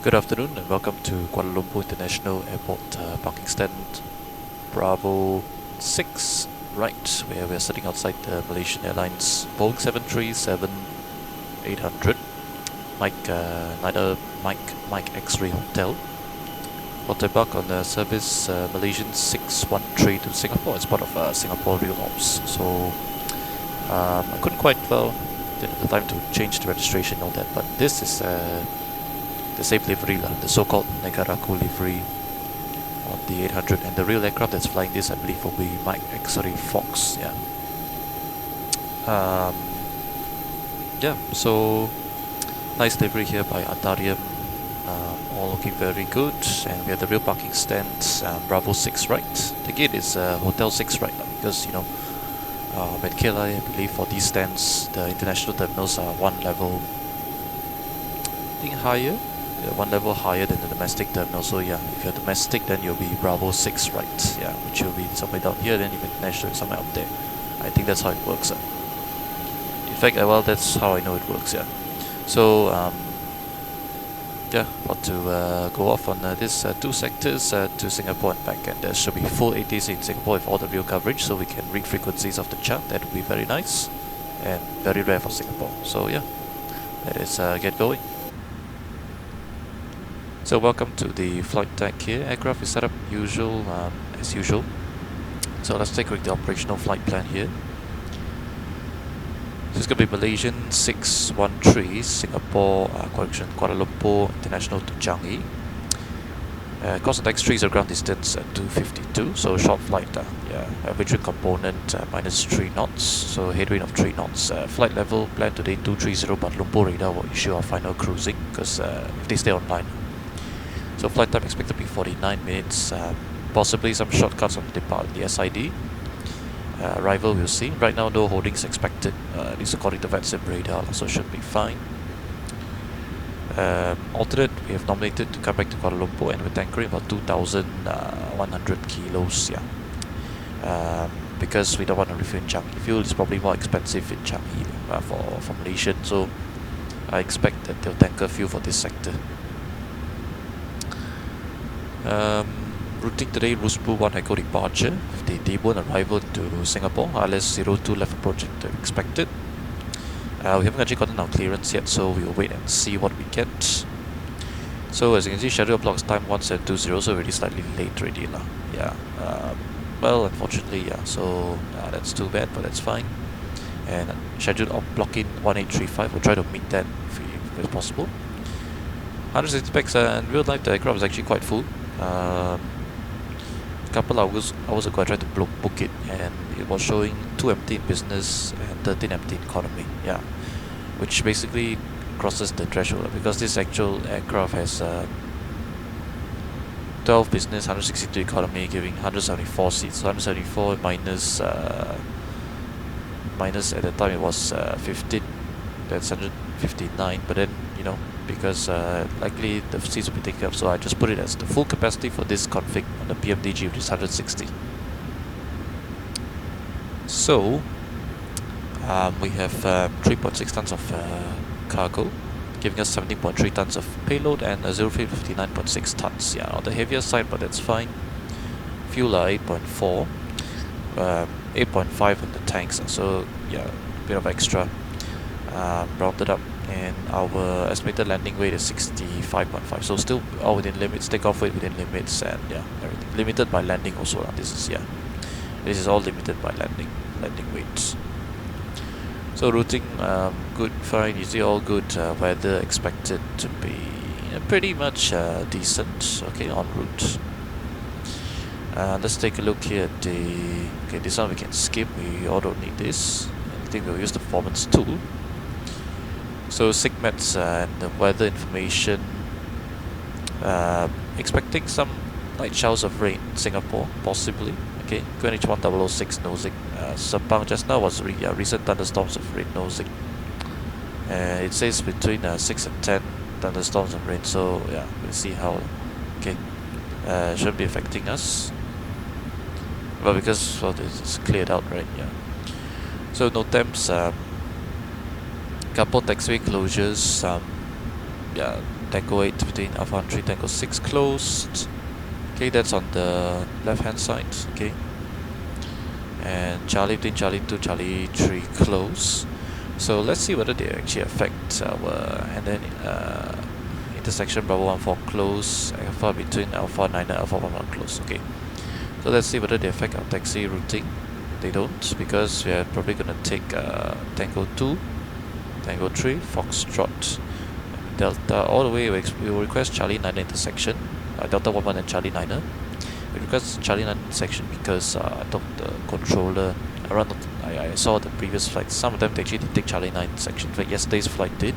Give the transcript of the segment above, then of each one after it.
Good afternoon and welcome to Kuala Lumpur International Airport parking stand Bravo 6 right, where we're sitting outside the Malaysian Airlines Boeing 737-800 Mike X-ray Hotel. We'll embark on the service Malaysian 613 to Singapore as part of Singapore Real Ops. So I couldn't quite didn't have the time to change the registration and all that, but this is the same livery, the so-called Negaraku livery on the 800, and the real aircraft that's flying this, I believe, will be Mike X-ray Fox. So nice livery here by Atarium, all looking very good, and we have the real parking stand, Bravo 6 right. The gate is Hotel 6 right, because at KLI, I believe for these stands, the international terminals are one level higher than the domestic terminal. So yeah, if you're domestic, then you'll be Bravo 6 right, which will be somewhere down here, then if international is somewhere up there. I think that's how it works. In fact, that's how I know it works. So about to go off on this two sectors to Singapore and back, and there should be full ATC in Singapore with all the real coverage, so we can read frequencies of the chart. That would be very nice and very rare for Singapore. So yeah, let us get going. So welcome to the flight deck here. Aircraft is set up as usual. So let's take a look at the operational flight plan here. This is going to be Malaysian 613 Singapore, Kuala Lumpur International to Changi. Cost of X3 is a ground distance at 252, so short flight. Average wind component minus 3 knots, so headwind of 3 knots. Flight level planned today 230, but Lumpur radar will issue our final cruising because if they stay online. So flight time expected to be 49 minutes, possibly some shortcuts on the SID. Arrival we'll see. Right now no holdings expected, at least according to VATSIM radar, so should be fine. Alternate, we have nominated to come back to Kuala Lumpur, and we're anchoring about 2,100 kilos, because we don't want to refuel in Changi. Fuel is probably more expensive in Changi for Malaysian, so I expect that they'll tanker fuel for this sector. Routing today, Rusbu 1 Echo departure with the D1 arrival to Singapore, ILS02 left approaching to expected. We haven't actually gotten our clearance yet, so we'll wait and see what we get. So as you can see, schedule blocks time 1720, so already slightly late already. Well, unfortunately, so that's too bad, but that's fine. And scheduled block in 1835, we'll try to meet that if possible. 160 packs, and real life the aircraft is actually quite full. A couple hours ago I tried to book it, and it was showing 2 empty in business and 13 empty in economy, which basically crosses the threshold, because this actual aircraft has 12 business, 162 economy, giving 174 seats. So 174 minus at the time it was 15, that's 159, but then because likely the seats will be taken up, so I just put it as the full capacity for this config on the PMDG, which is 160. So we have 3.6 tons of cargo, giving us 17.3 tons of payload, and a 0.59.6 tons. On the heavier side, but that's fine. Fuel 8.4, 8.5 on the tanks, so a bit of extra, rounded up. And our estimated landing weight is 65.5, so still all within limits. Takeoff weight within limits, and everything limited by landing also. This is all limited by landing weights. So routing, good, fine, easy, all good. Weather expected to be pretty much decent. Okay, en route. Let's take a look here at this one we can skip. We all don't need this. I think we'll use the performance tool. So SINvACC and the weather information, expecting some light showers of rain in Singapore, possibly. Okay, QNH1006 nosing. Sepang just now was recent thunderstorms of rain nosing. It says between 6 and 10 thunderstorms of rain, so we'll see how. Okay, shouldn't be affecting us. Well, because it's cleared out, right? So no temps. Couple taxiway closures, Tango 8 between Alpha 1 3, Tango 6 closed. Okay, that's on the left hand side. Okay, and Charlie between Charlie 2, Charlie 3 close. So let's see whether they actually affect our, and then intersection Bravo 14 close, Alpha between Alpha 9 and Alpha 11 close. Okay, so let's see whether they affect our taxi routing. They don't, because we are probably going to take Tango 2, Tango 3, Foxtrot, Delta all the way. We will request Charlie 9 intersection, Delta 11 and Charlie 9er. We request Charlie 9 intersection because I thought the controller around I saw the previous flights, some of them they actually did take Charlie 9 intersection. In fact, yesterday's flight did,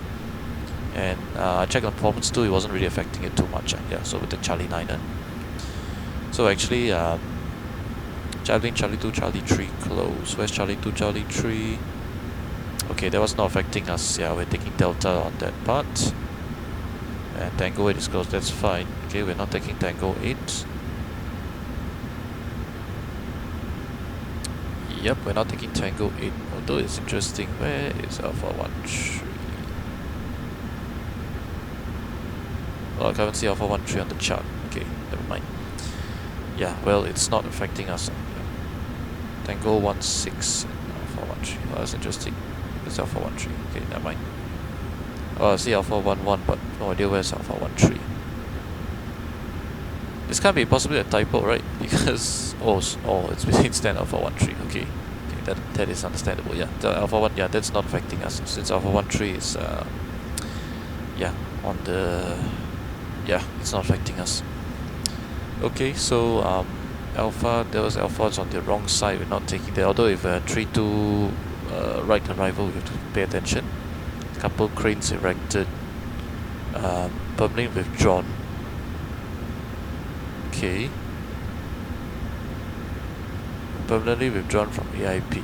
and I checked on performance too, it wasn't really affecting it too much. Yeah, so with the Charlie 9er. So actually, Charlie 2, Charlie 3 close. Where's Charlie 2, Charlie 3? Okay, that was not affecting us. Yeah, we're taking Delta on that part. And Tango 8 is closed, that's fine. Okay, we're not taking Tango 8. Yep, we're not taking Tango 8. Although it's interesting, where is Alpha 1 3? Oh, I can't see Alpha 1 3 on the chart. Okay, never mind. Yeah, well, it's not affecting us. Tango 1 6 and Alpha 1 3. Oh, that's interesting. It's Alpha 1 3. Okay, never mind. Oh, I see Alpha 1 1, but no idea where's Alpha 1 3. This can't be possibly a typo, right? Because it's between Stan Alpha 1 3. Okay, that is understandable. Yeah, the Alpha 1. Yeah, that's not affecting us since Alpha 1 3 is yeah, on the, yeah, it's not affecting us. Okay, so Alpha, there was Alpha's on the wrong side, we're not taking that. Although if 3-2 right arrival, we have to pay attention. Couple cranes erected, permanently withdrawn. Okay, permanently withdrawn from AIP.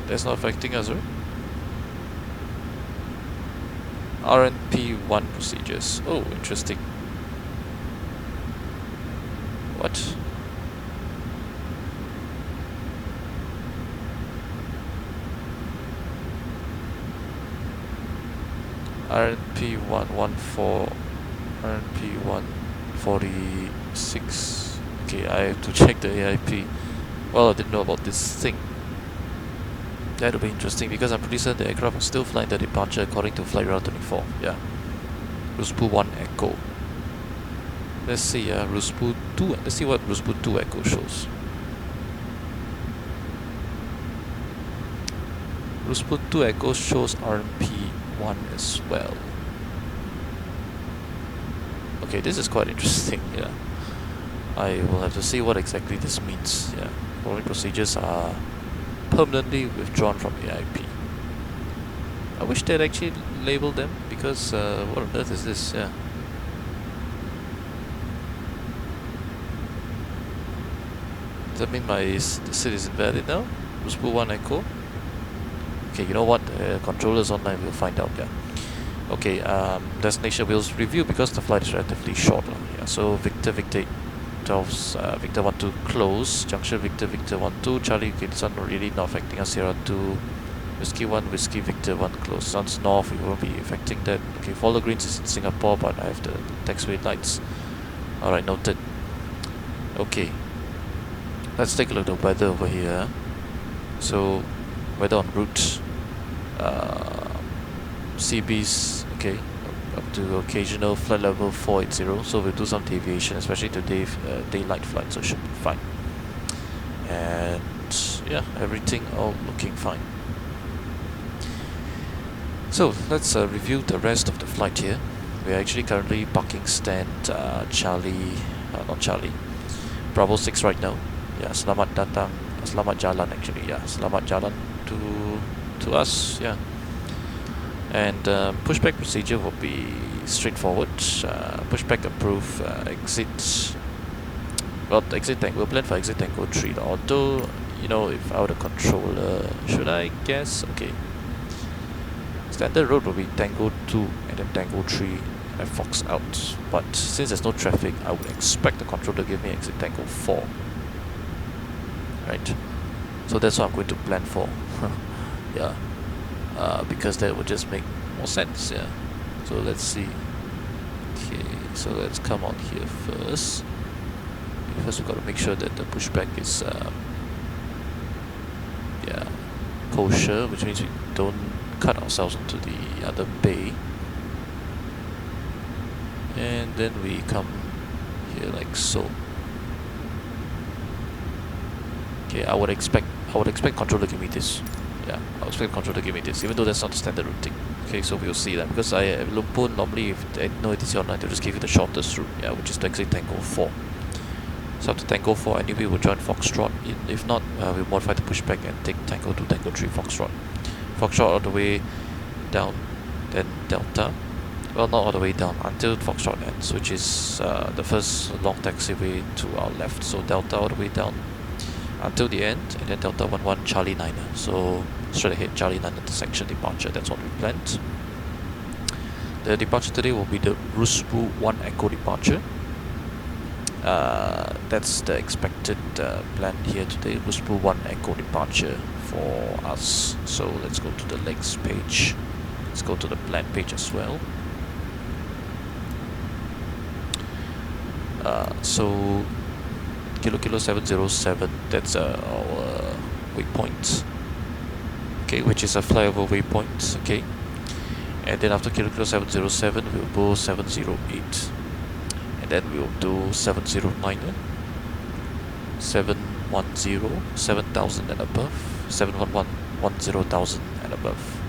That's not affecting us, right? RNP1 procedures. Oh, interesting. What? RNP114, RNP146. Okay, I have to check the AIP. Well, I didn't know about this thing. That'll be interesting because I'm pretty certain the aircraft will still fly the departure according to flight route 24. Yeah. Ruspu 1 Echo. Let's see, Ruspu 2. Let's see what Ruspu 2 Echo shows. Ruspu 2 Echo shows RMP 1 as well. Okay, this is quite interesting. Yeah, I will have to see what exactly this means. Yeah, following procedures are permanently withdrawn from AIP. I wish they'd actually label them because what on earth is this? Yeah. Does that mean my SID is invalid now? Ruspu 1 Echo. Okay, you know what? Controllers online will find out. Yeah. Okay. Destination wheels review because the flight is relatively short. Yeah. So Victor 12's Victor 12 close. Junction Victor 12. Charlie. Okay, this one really not affecting us. Sierra 2. Whiskey 1. Whiskey Victor 1 close. Sun's north. We won't be affecting that. Okay. Follow greens is in Singapore, but I have the taxiway lights. All right, noted. Okay. Let's take a look at the weather over here. So weather en route. CBs, okay, up to occasional flight level 480, so we'll do some deviation, especially today, daylight flight, so should be fine. And yeah, everything all looking fine. So let's review the rest of the flight here. We're actually currently parking stand Charlie, not Charlie, Bravo 6 right now. Yeah, selamat datang, selamat jalan actually. Yeah, selamat jalan to us. Yeah. And pushback procedure will be straightforward. Pushback approve, exit. Well, exit tank. We'll plan for exit tango 3. Although, you know, if I were the controller, should I guess? Okay. Standard road will be tango 2 and then tango 3 and Fox out. But since there's no traffic, I would expect the controller to give me exit tango 4. Right. So that's what I'm going to plan for. Yeah, because that would just make more sense. Yeah. So let's see. Okay, so let's come on here first. First, we've got to make sure that the pushback is yeah, kosher, which means we don't cut ourselves into the other bay. And then we come here like so. Okay, I would expect control to give me this. Yeah, I would expect control to give me this, even though that's not the standard routing. Okay, so we'll see that, because Lumpur normally, if they know it is online, they'll just give you the shortest route, yeah, which is to exit Tango 4. So after Tango 4, anyway, we'll join Foxtrot. If not, we'll modify the pushback and take Tango 2, Tango 3, Foxtrot. Foxtrot all the way down, then Delta. Well, not all the way down, until Foxtrot ends, which is the first long taxiway to our left. So Delta all the way down until the end, and then Delta 11 Charlie 9er. So straight ahead, Charlie 9 intersection departure, that's what we planned. The departure today will be the Rusbu 1 Echo departure. That's the expected plan here today, Rusbu 1 Echo departure for us. So let's go to the legs page. Let's go to the plan page as well. So Kilo 707, that's our waypoint, okay, which is a flyover waypoint, okay. And then after Kilo 707, we'll go 708, and then we'll do 709, 710, 7000 and above, 711, 10,000 and above,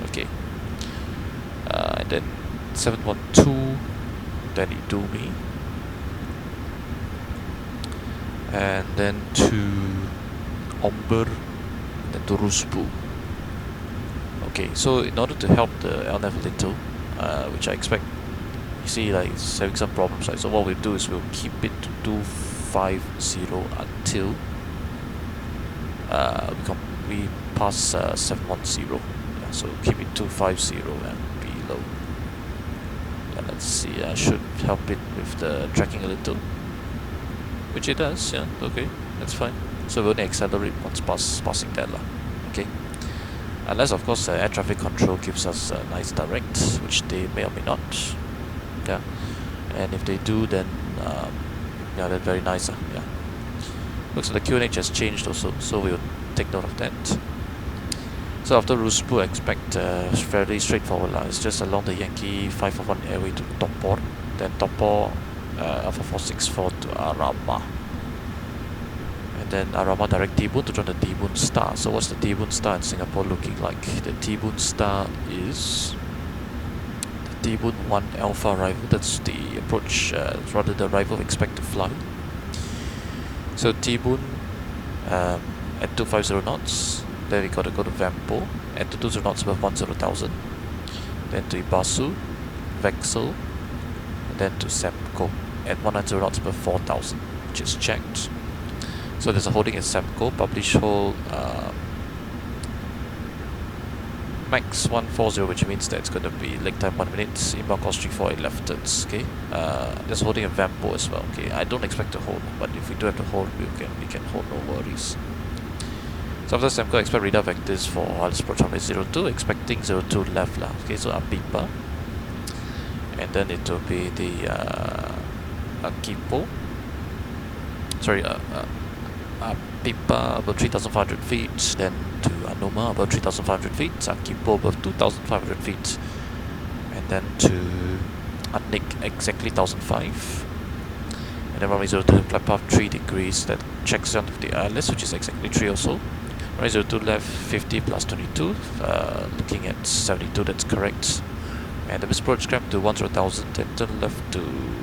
okay. And then 712, then Idumi, and then to Omber, then to Rusbu. Okay, so in order to help the LNAV a little, which I expect, you see, like, it's having some problems, right? So what we'll do is we'll keep it to 250 until we pass 710. Yeah, so keep it 250 and below. And let's see, I should help it with the tracking a little, which it does. Yeah, okay, that's fine. So we'll only accelerate once passing that lah. Okay, unless of course air traffic control gives us a nice direct, which they may or may not. Yeah, and if they do, then yeah, that's very nice. Yeah, looks like the QNH has changed also, so we'll take note of that. So after Rusbu, I expect fairly straightforward lah. It's just along the Yankee 541 airway to Topor, then Topor Alpha 464 to Arama, and then Arama direct T-Boon to join the T-Boon Star. So what's the T-Boon Star in Singapore looking like? The T-Boon Star is the T-Boon 1 Alpha arrival. That's the approach, rather the arrival we expect to fly. So T-Boon at 250 knots, then we got to go to Vampo at 220 knots above 10,000, then to Ibasu, Vexel, and then to Semco at 190 knots above 4,000, which is checked. So there's a holding at Semco, publish hold MAS613, which means that it's going to be leg time 1 minute, inbound cost 348 left turns. Okay, there's holding at Vampo as well. Okay, I don't expect to hold, but if we do have to hold, we can hold, no worries. So after Semco, expect radar vectors for wireless approach runway 02, expecting 02 left lah. Okay, so Apipa, and then it will be the Akipo. Sorry, Apipa above 3,500 feet, then to Anoma above 3,500 feet, Akipo above 2,500 feet, and then to Anik exactly 1,005. And then runway 02 flight path 3 degrees, that checks on the ILS, which is exactly 3 also. Runway 02 left 50 plus 22, looking at 72, that's correct. And the approach climb to 10,000, then turn left to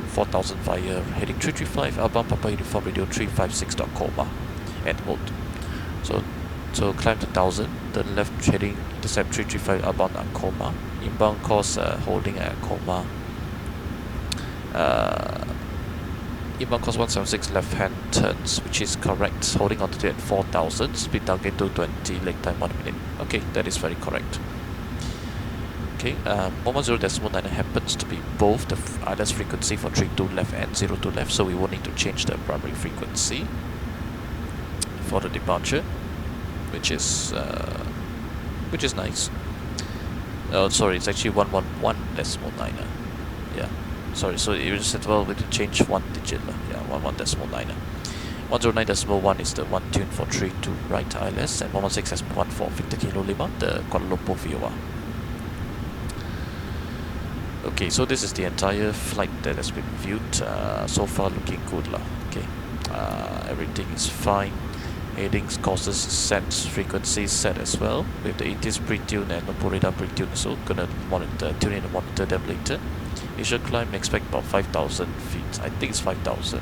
4,000 via heading 335, outbound Papa Uniform Radio 356.Coma at mode. So climb to 1,000, turn left heading intercept 335 outbound Ancoma, inbound course holding at Ancoma. Inbound course 176 left hand turns, which is correct, holding on to it at 4,000, speed target 220, leg time 1 minute. Okay, that is very correct. Okay, 110.9 happens to be both the ILS frequency for 32 left and 02 left, so we won't need to change the primary frequency. for the departure, which is nice. Oh, sorry, it's actually 111.9. Yeah, sorry. So you just said, well, we could change one digit. Yeah, 11.9. 109.1 is the one tune for 32 right ILS, and 116.1 for Victor Kilo Lima, the Kuala Lumpur VOR. Okay, so this is the entire flight that has been reviewed. So far looking good lah. Okay, everything is fine. Headings, courses set, frequencies set as well. With the ETS pre-tune and the radar pre-tune, so gonna tune in and monitor them later. Initial climb, expect about 5,000 feet. I think it's 5,000.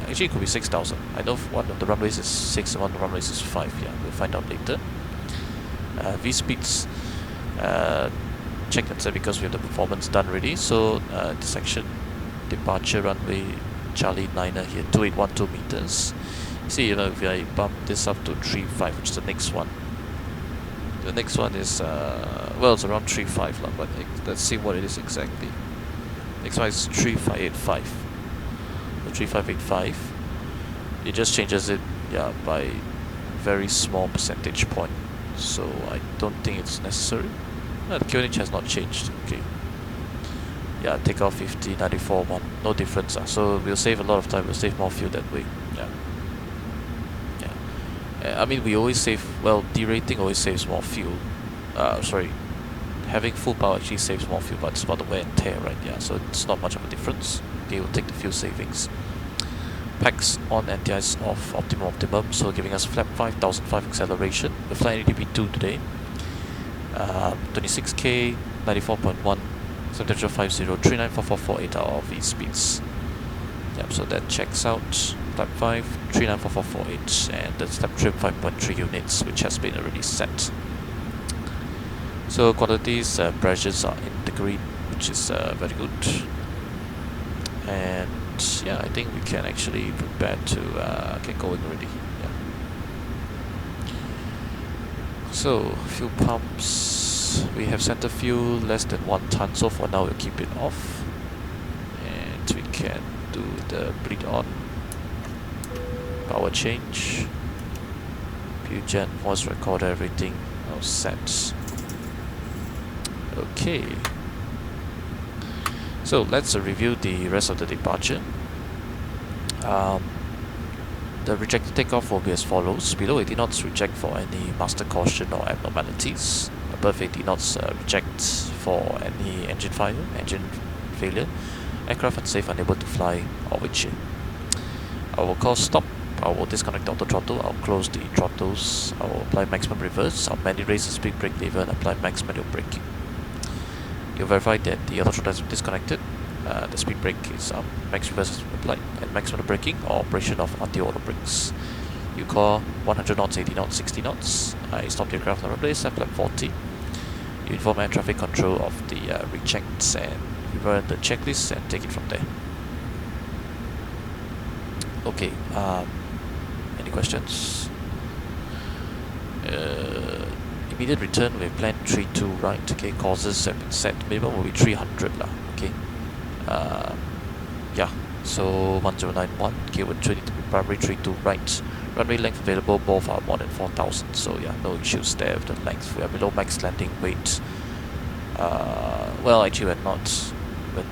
Actually, it could be 6,000. I know one of the runways is 6 and one of the runways is 5. Yeah, we'll find out later. V speeds, check and set because we have the performance done already. So this section, departure runway Charlie 9er here, 2812 meters. See, you know, if I bump this up to 35, which is the next one. The next one is, well, it's around 35, but let's see what it is exactly. Next one is 3585. The 3585. It just changes it, yeah, by very small percentage point. So I don't think it's necessary. No, the QNH has not changed. Okay. Yeah, takeoff 50, 94, 1. No difference. So we'll save a lot of time. We'll save more fuel that way. Yeah. I mean, we always save, well, derating always saves more fuel. Sorry, having full power actually saves more fuel, but it's about the wear and tear, right? Yeah, so it's not much of a difference. Okay, we'll take the fuel savings. Packs on NTIs off, optimum, so giving us flap 5005 acceleration. We're flying ADP2 today. 26k, 94.1, 7050, 39444, 8 hour V speeds. Yep, so that checks out. Flap 5, 3944448, and the step trim 5.3 units, which has been already set. So quantities, pressures are in the green, which is very good. And yeah, I think we can actually prepare to get going already. Yeah. So fuel pumps, we have center fuel less than 1 ton, so for now we'll keep it off, and we can do the bleed on. Power change, Puget, voice recorder, everything all set. Okay, so let's review the rest of the departure. The rejected takeoff will be as follows. Below 80 knots, reject for any master caution or abnormalities. Above 80 knots, reject for any engine failure, aircraft unsafe, unable to fly, or windshield. I will call stop. I will disconnect the auto throttle, I'll close the throttles, I will apply maximum reverse, I'll manually raise the speed brake lever and apply max manual braking. You'll verify that the auto throttle has been disconnected, the speed brake is up, max reverse is applied, and max manual braking or operation of anti-auto brakes. You call 100 knots, 80 knots, 60 knots, I stop the aircraft on the place, I flap 40. You inform air traffic control of the rejects and we run the checklist and take it from there. Okay, any questions? Immediate return, we plan 32 right. Okay, courses have been set. Minimum will be 300 lah. Okay. Yeah. So 1091. Okay, we're training to be primary 32 right. Runway length available, both are more than 4,000. So yeah, no issues there with the length. We are below max landing weight. Well, actually we're not. We're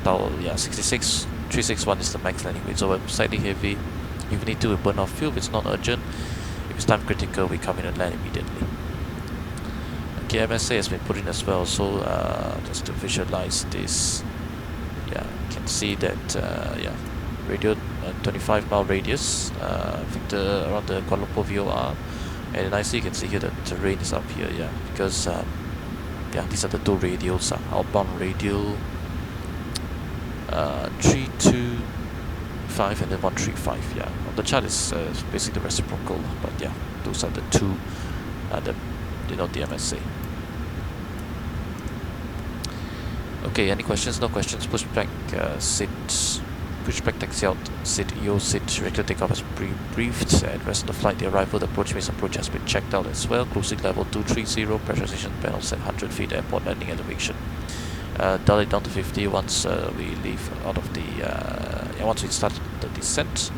about yeah 66. 361 is the max landing weight, so we're slightly heavy. If we need to, we burn off fuel. If it's not urgent, if it's time critical, we come in and land immediately. Okay, MSA has been put in as well, so just to visualize this, yeah, you can see that yeah, radio 25-mile radius, Victor around the Kuala Lumpur VOR, and nicely you can see here that the terrain is up here, yeah, because yeah, these are the two radials, outbound radial 325 and then 135. Yeah, on the chart is basically the reciprocal, but yeah, those are the two that denote the MSA. Okay, any questions? No questions. Pushback, sit. Pushback taxi out. Sit. EO sit. Regular takeoff has briefed. And rest of the flight, the arrival, the approach means approach has been checked out as well. Cruising level 230. Pressurization panel set 100 feet. Airport landing elevation. Dial it down to 50 once we leave out of the once we start the descent.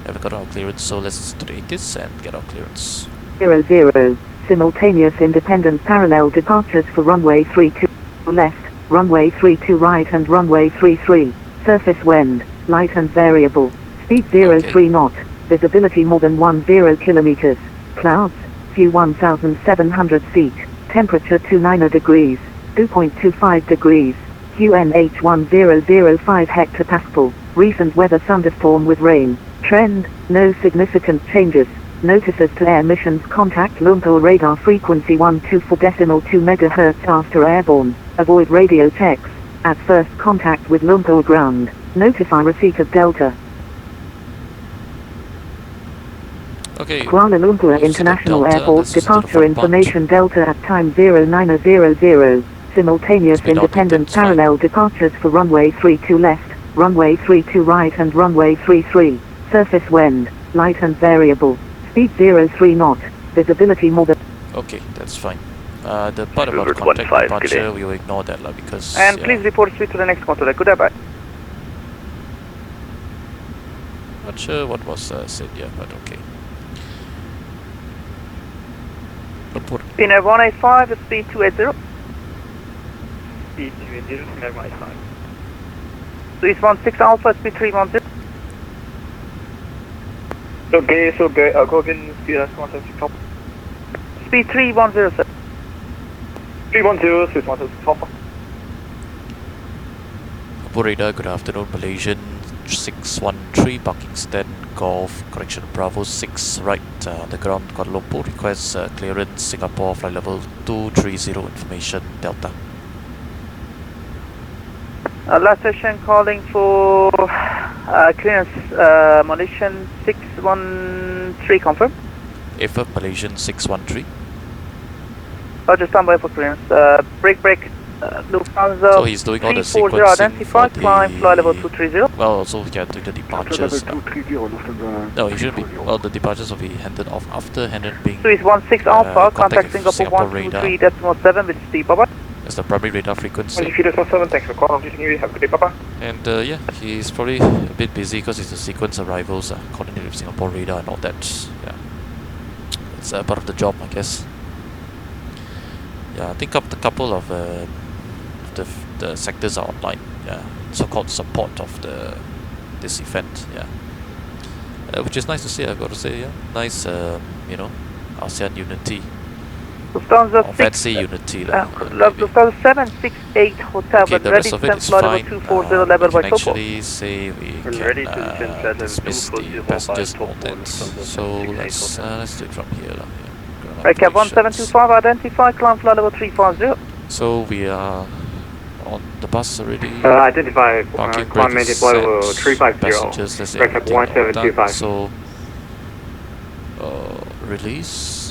Haven't got our clearance, so let's take this and get our clearance. 00. Simultaneous independent parallel departures for runway 32 left, runway 32 right and runway 33. Surface wind, light and variable. Speed 03 knot. Visibility more than 10 kilometers. Clouds, view 1,700 feet. Temperature 29 degrees, 2.25 degrees. QNH 1005 hectopascal. Recent weather thunderstorm with rain. Trend, no significant changes. Notices to air missions contact Lumpur radar frequency 124.2 MHz after airborne. Avoid radio checks. At first contact with Lumpur ground. Notify receipt of Delta. Okay. Kuala Lumpur International Airport departure information Delta at time 0900. Simultaneous independent parallel departures for runway 32 left, runway 32 right and runway 33. Surface wind, light and variable. Speed 03 knot. Visibility more than... Okay, that's fine. The part about contact departure, we will ignore that because... And please report speed to the next contact. Good bye. Not sure what was said here, but okay. Pinner 185, speed 280. Speed 280, Pinner 185. Swiss 16 Alpha, speed 310. So go again, speed 176 Alpha. Speed 310, sir. 310, Swiss 176 Alpha. Operator, good afternoon, Malaysian 613, parking stand, Golf, correction, Bravo 6, right, on the ground, Kuala Lumpur, request clearance, Singapore, flight level 230, information, Delta. Last session calling for clearance, Malaysian 613, confirm. AFIR, Malaysian 613. Roger, standby for clearance. Break, Lufthansa. So he's doing all the sequencing identified, climb, flight level 230. Well, also we are doing the departures. No, he shouldn't be. Well, the departures will be handed off after being Swiss 16 Alpha, contact Singapore 123.7 with speed, bye-bye. That's the primary radar frequency. 123.7, thanks for calling. Have a good day, bye-bye. And yeah, he's probably a bit busy because it's the sequence arrivals, coordinated with Singapore radar and all that. Yeah, it's part of the job, I guess. Yeah, I think up the couple of the sectors are online. Yeah, so-called support of this event. Yeah, which is nice to see. I've got to say, yeah, nice. You know, ASEAN unity. Lufthansa or VATSIM unity. Lufthansa 768 hotel, okay, but the ready rest of to it send is flight fine. level 240 level by we can actually say we can dismiss the passengers and all that. So let's do it from here. Right, Cap 1725, identify, climb flight level 350. So we are on the bus already. Identify, parking climb maintain flight level 350. Passengers, let's say Right, Cap 1725. So release.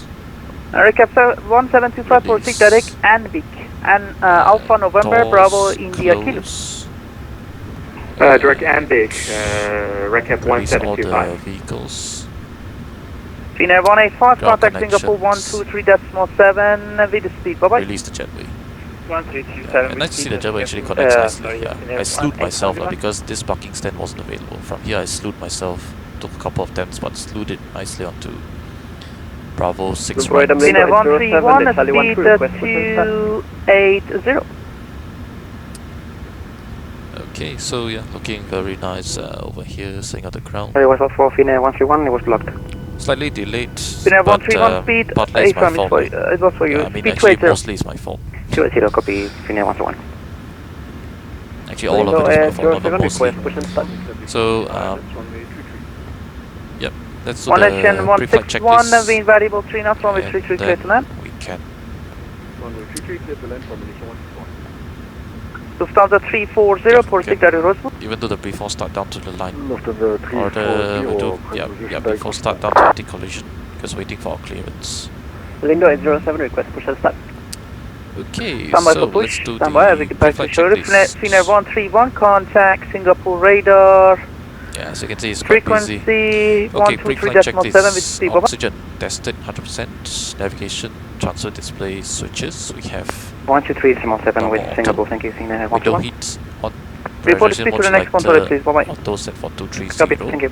Recap 1725 for 6 direct and big. And Alpha November Bravo India Kilo. Direct and big. Recap 1725. All the vehicles. Finnair 185, contact Singapore 123.7 with speed. Bye bye. Release the jetway. 1327. Nice to see the jetway actually connects nicely. Yeah, I slewed myself because this parking stand wasn't available. From here I slewed myself, took a couple of attempts but slewed it nicely onto Bravo 6 right. Finnair 131, speed 280. Okay, so yeah, looking very nice over here, staying on the ground. It was for Finnair 131, it was blocked. Slightly delayed, Finnair 131 speed, partly it's my fault. It was for you. I mean, actually, mostly it's my fault. 280, copy Finnair 131. Actually, all of it is my fault, not mostly. So, yep, let's do the pre-flight checklist. 161, wind variable 3 knots, runway 33 clear to land. We can. Lufthansa 340, port 6 Rosewood. Even though the pre-fall start down to the line. Or the we do, yeah, before start down to anti-collision, because waiting for our clearance. Lindo 807, request push and start. Okay, Standby so for push. let's do Standby as we the get back to pre-flight shore. checklist. Finnair 131, contact Singapore radar. Yeah, as you can see, it's quite busy. Frequency Okay, pre-flight 123.7 with checklist. speed. Oxygen tested 100%. Navigation, transfer display switches. We have 123.7 with Singapore, thank you. Finnair window 121. heat on. Report speed to the next control, please. Bye bye. Auto set for 230. Copy, thank you.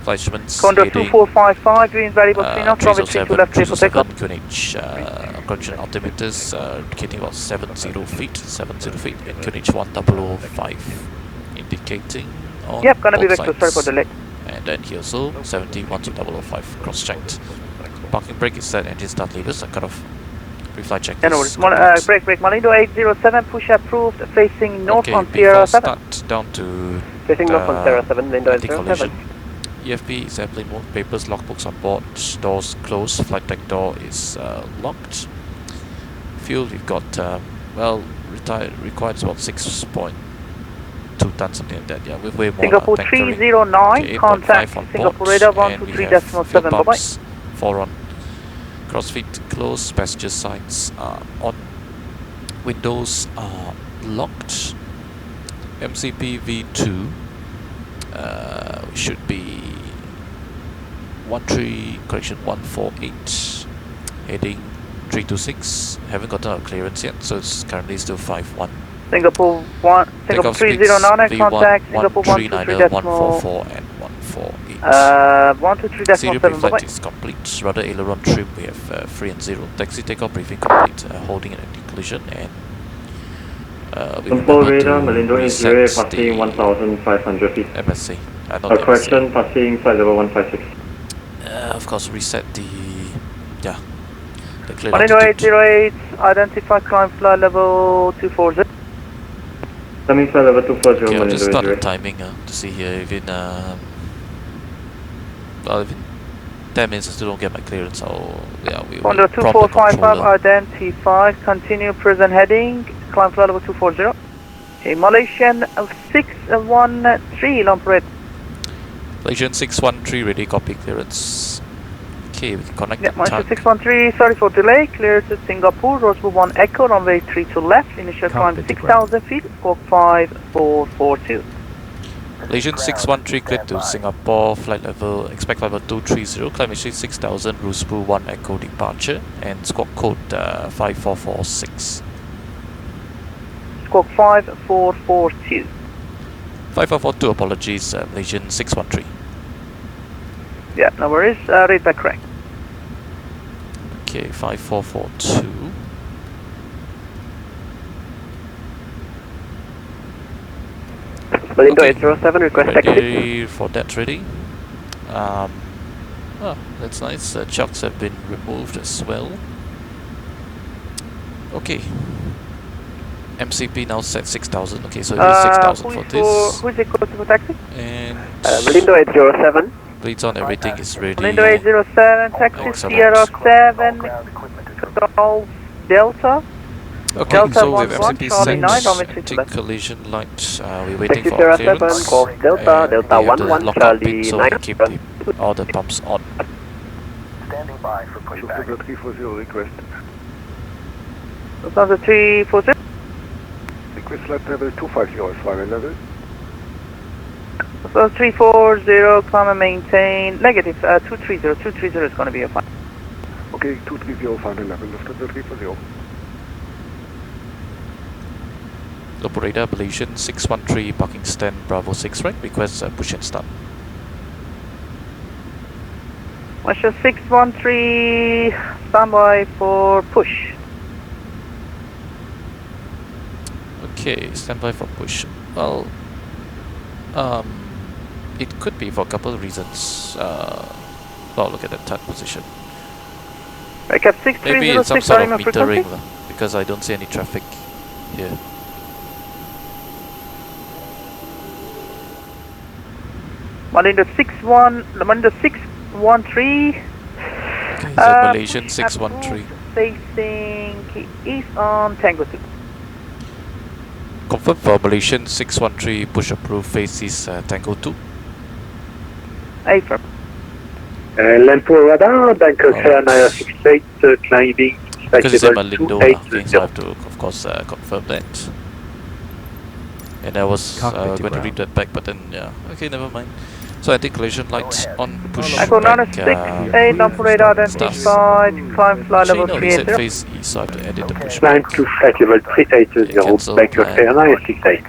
Flight instruments Condor heading 2455, wind variable 3 knots, runway 32 left, clear for 307, takeoff. QNH condition altimeters indicating about 70 feet, and QNH 1005 indicating on Yep, gonna be both vector, sorry for sides. the delay. And then here also 70 cross checked. Parking brake is set, engine start levers are cut off. Pre-flight check Yeah, no is worries. Brake, Malindo 807, push approved, facing north okay, on before Sierra 7. start, down to Facing north on Sierra 7, window anti-collision. 07. EFP is airplane mode, papers, logbooks on board, doors closed, flight deck door is locked. Fuel, we've got, well, required is about 6.2 tons, something like that. Yeah, with way more Singapore tank carrying. 309, Okay, 8.5 contact on Singapore board, radar and we have 123.7, fuel bye bye. pumps, 4 on. Crossfeet closed, passenger sides are on. Windows are locked. MCP V2 should be 148, heading 326. Haven't gotten our clearance yet, so it's currently still 51. Singapore 309, contact Singapore 123.7, 144 and 148. 123.7, Serial bye pre-flight bye. is complete. Rudder aileron trim, we have 3 and 0. Taxi takeoff briefing complete. Holding an anti-collision, and we remember radar, to Malindo reset Interior passing the 1,500 feet. MSC. Not the Correction, MSC. passing flight level 156. Of course, reset the clear Malindo altitude. 808, identify climb flight level 240. Coming flight level 240, Okay, I'll just Malindo start the Interior. timing to see here. If in well, if in 10 minutes I still don't get my clearance, we Condor will prompt the 2455, controller. identify, continue present heading, climb flight level 240. Okay, Malaysian 613, Lampret. Malaysian 613 ready, copy clearance. Okay, we can connect Yeah, the Malaysian tug. 613, sorry for delay, clear to Singapore, Rosebud 1 Echo, runway 32 left, initial climb 6,000 feet, squawk 5442. Malaysian 613 cleared to Singapore, flight level, expect flight level 230, climb altitude 6000, Rosebud 1 Echo departure, and squawk code 5446. Squawk 5442. 5442, apologies, Malaysian 613. Yeah, no worries, read back correct. Okay, 5442. Malindo Okay. 807, request taxi. Ready for that, ready. Oh, that's nice. Chocks have been removed as well. Okay. MCP now set 6,000. Okay, so it is 6,000 for this. Who is it close for taxi? And Malindo 807. bleeds on, everything is ready. Malindo 807, taxi Excellent. Sierra 7, Golf Delta. Okay, Delta so we have 11, MCP Charlie set. 9, runway 32 left. Anti-collision light. We're waiting Taxi for Sierra our 7, clearance. Golf Delta, And Delta we have the 11, lockout Charlie pin, so we 9. can keep all the pumps on. Standing by for pushback. 340 request. Lufthansa 340. Request flight level 250 is final level. Lufthansa 340, climb and maintain. Negative, 230. 230 is going to be a fine. Okay, 230 final level. Lufthansa 340. Operator, Malaysian 613, parking stand, Bravo 6, right? Request push and start. Malaysia 613, standby for push. Okay, standby for push. Well, it could be for a couple of reasons. Well, look at the third position. Recap Maybe it's some 6306, sort of RMA frequency. metering, because I don't see any traffic here. Malindo 613. Okay, so Malaysian 613. Facing east on Tango 2. Confirm for Malaysian 613, push approved, faces Tango 2. Affirm. Lumpur radar, Bangkok Alright. 968, climbing, Because it's in flight level Malindo, okay, so I have to, of course, confirm that. And I was going to read that back, but then, yeah, okay, never mind. So anti-collision lights on, push Echo back. 968, Lumpur radar identified, climb flight level Actually, no, it said 380. face east, so I have to edit the push Climb back. to flight level 380, Cancel Bangkok plan. 968.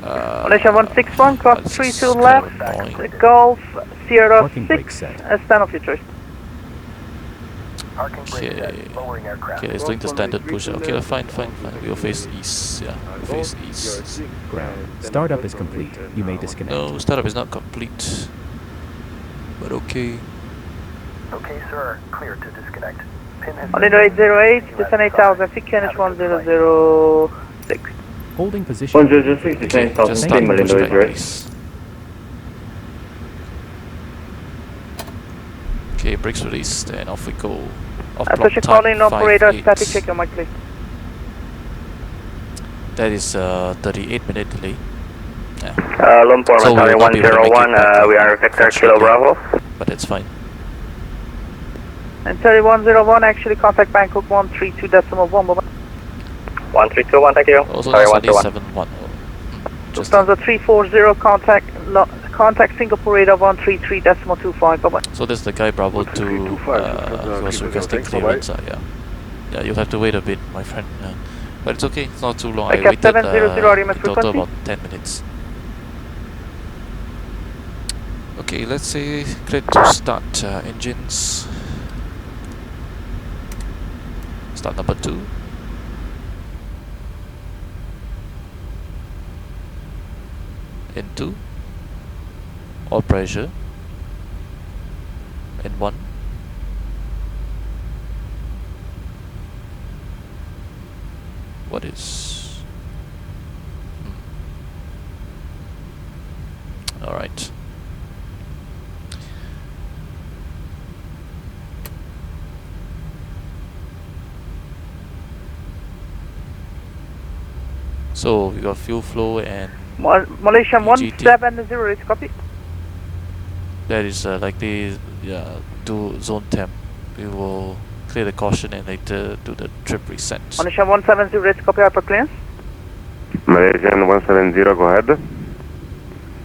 Malaysia 161, cross that's 32 kind left, of annoying. Golf Sierra Parking brake 6, set. stand of your choice. Okay. Okay, it's doing the standard push. Okay, fine. We'll face east. Yeah, we'll face east. Ground. Startup is complete. You may disconnect. No, startup is not complete. But okay. Okay, sir. Clear to disconnect. Pin has On 808, descend 8000 feet, QNH 1006. Holding position. 106, Okay, descend just 1000 start feet, the Malindo pushback, 808. please. Okay, brakes released, and off we go. Off block Associate time, calling operator, 5-8. static check your mic please. That is 38-minute delay. Yeah, Lumpur, So we will not be able to make it 101, back, we are Vector Kilo unfortunately. Bravo. but it's fine. And 3101, actually contact Bangkok 132.1, bye-bye. 1321, thank you. Also, Sorry, that's 121. 710. Just Lufthansa 340, contact Singapore radar 133.25, bye-bye. so there's the guy Bravo 2 he was requesting clearance. Yeah, you'll have to wait a bit, my friend. But it's okay, it's not too long. I Cap waited 700 in RMS total frequency. about 10 minutes. Okay, let's say clear to start engines. Start number 2. Into all pressure. In 1. What is? All right. So we got fuel flow and Malaysian EGT. 170, is copy. that is likely to zone temp. We will clear the caution and later do the trip reset. Malaysian 170, is copy, hyper clearance. Malaysian 170, go ahead.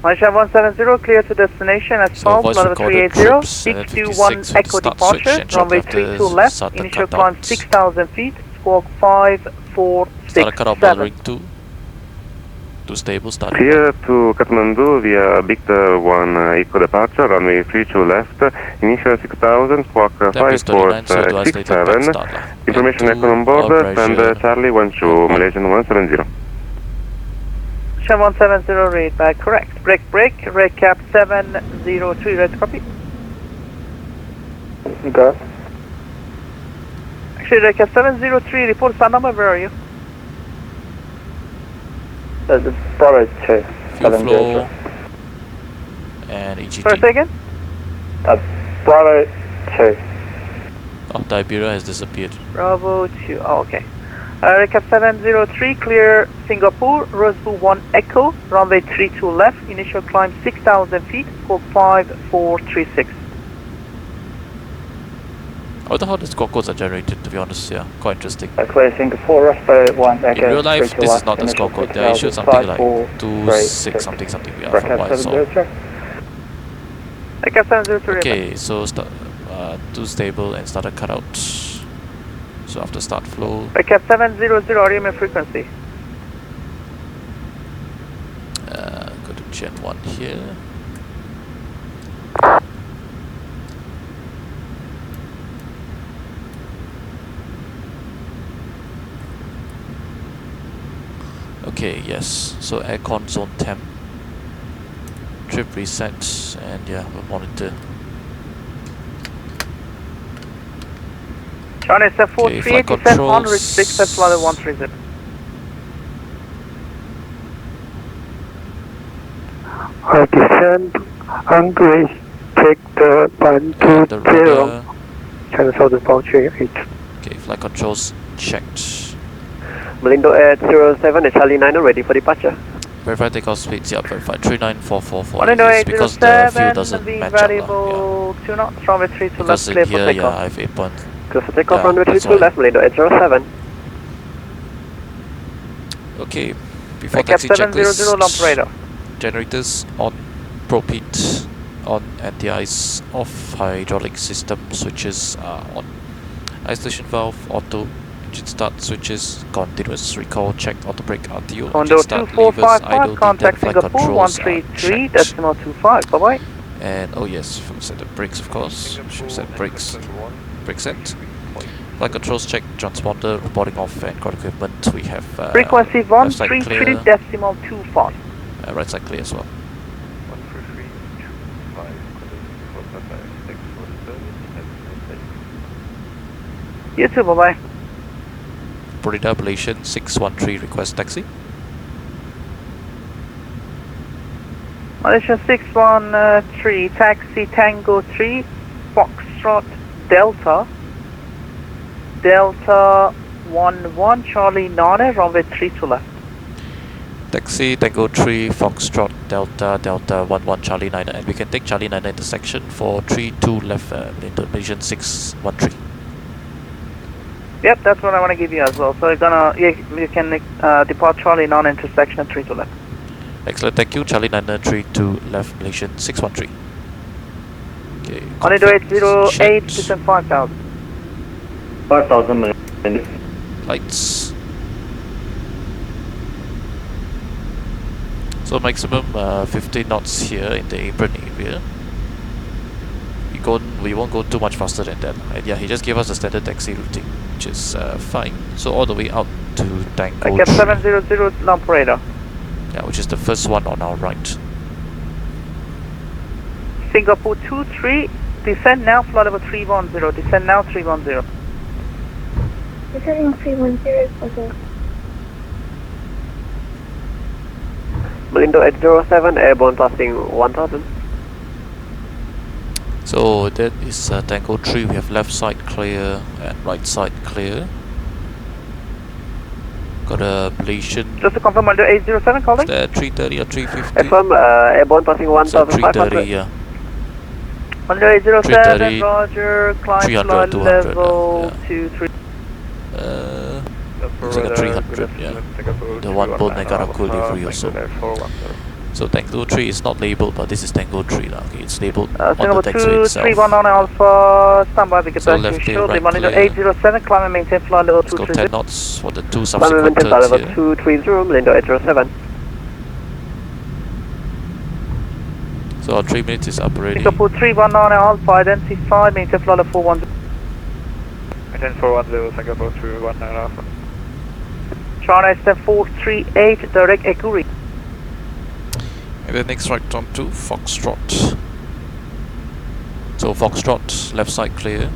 Malaysian 170, clear to destination at So South, voice level recorded 380, trips, 621 56 Echo with the start switch departure, and shortly runway after 32 left, start the initial countdown. climb 6,000 feet, squawk 5, 4, Start a 6, cutoff 7. ring 2. To stable, start. Here to Kathmandu via Victor 1 Eco departure, runway 32 left, initial 6000, squawk 5467. Information Echo on board, stand Charlie 12, Malaysian 170. Malaysian 170, read back correct. Break, recap 703, red copy. Okay. Actually, recap 703, report stand number, where are you? Bravo 2, Fuel flow and EGT. Sorry, say again? Bravo 2. Oh, the Iberia has disappeared. Bravo 2, oh, okay. Recap 703, clear Singapore, Rosebud 1 Echo, runway 32 left, initial climb 6,000 feet, squawk 5436. I wonder how the score codes are generated, to be honest. Yeah, quite interesting. Clear Singapore, Rosebud 1 Echo. In real life, this is not the score code. They issued something like 26 something. Yeah, from what I saw. Recap 703, Okay, so start to stable and start a cutout. So after start flow, recap 700, RMA frequency. go to Gen 1 here. Okay, yes. So aircon zone temp. Trip reset, and yeah, we'll monitor. John is a Okay, 438, flight descent 1, controls. restrict test level 130. Descend, Hungary, take the And the 120, rudder. cancel the departure 8. Okay, flight controls checked. Malindo at 07, Charlie 9, ready for departure. Verify takeoff speeds, yeah, verify 39444. Malindo It's because the fuel 807, doesn't being match up. Yeah. variable 2 knots, runway 3 to left, Because clear in for here, yeah, takeoff. I have 8 point. Clear for takeoff, Yeah, runway that's 32 why. left, Malindo at 07. Okay, before Recap taxi 700, lump checklist. radar. Generators on, probe heat on, anti-ice off, hydraulic system switches are on. Isolation valve auto, Engine start switches continuous. Recall check auto brake RTO. Condo Engine start levers 2455, idle. contact Flight Singapore controls are 133 checked. decimal 25. Bye bye. And oh yes, set the brakes of course. Should set brakes. Brake set. Flight controls check. Transponder reporting off and ground equipment. We have Frequency left side 133 clear. decimal 25. Right side clear as well. 13325. You too, bye bye. Florida Malaysian 613 request taxi. Malaysia 613, taxi Tango 3, Foxtrot Delta. Delta 11, Charlie Nane, runway 32 left. Taxi Tango 3 Foxtrot Delta 11 Charlie 9, and we can take Charlie 9 intersection for 32 left into Malaysian 613. Yep, that's what I want to give you as well. So you're gonna, you can depart Charlie 9 intersection at 32 left. Excellent, thank you. Charlie 9 32 left Malaysian 613. Okay. Only do 808, checked. descend 5000. 5000 Lights. So maximum 50 knots here in the apron area. We won't go too much faster than that. And yeah, he just gave us a standard taxi routing, which is fine. So all the way out to Tango I kept 3. 700 Lampur radar. Yeah, which is the first one on our right. Singapore 23, descend now, flight level 310, descend now 310. Descending 310, okay. Malindo 807, airborne passing 1000. So that is Tango 3. We have left side clear and right side clear. Got a Malaysian. Just to confirm, under 807 calling? Is that 330 or 350? FM, airborne passing So 1500. 330, yeah. Under 807, 330, roger, climb 300, flight 200, level yeah. 23. Looks like a 300, yeah. The one bone Negaraku livery also. So Tango 3 is not labelled, but this is Tango 3 now. Okay, it's labelled on the Singapore taxiway itself. 2319 Alpha, standby, we get So back to left you tail, shortly. right Monitor clear. 807, climb and maintain flight level Let's go 10 230. knots for the two Climb subsequent and maintain flight turns level here. 230, Malindo 807. So our 3 minutes is up already. Singapore 319 Alpha, identified, maintain flight level 410. Maintain 410, Singapore 319 Alpha. China STEM 438, direct Ekuri. And then next right on to Foxtrot. So Foxtrot, left side clear,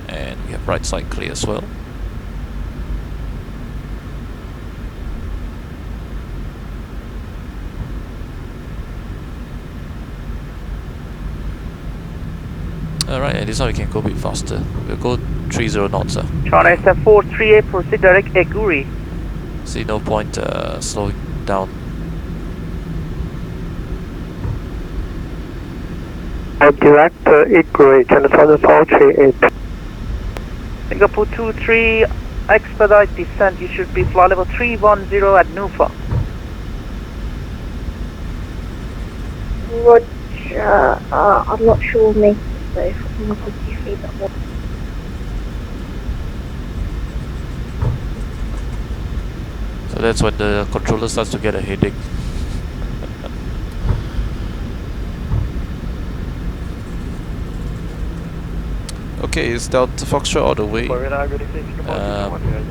and we have right side clear as well. Alright, and this one we can go a bit faster. We'll go 30 knots. China STEM 438, proceed direct Ekuri. See no point slowing down. Direct Equally, Channel 438. Singapore 23, expedite descent. You should be flight level 310 at Nufa. Roger, I'm not sure, mate, so if I'm not going to see that one. So that's when the controller starts to get a headache. Okay, is Delta Foxtrot all the way?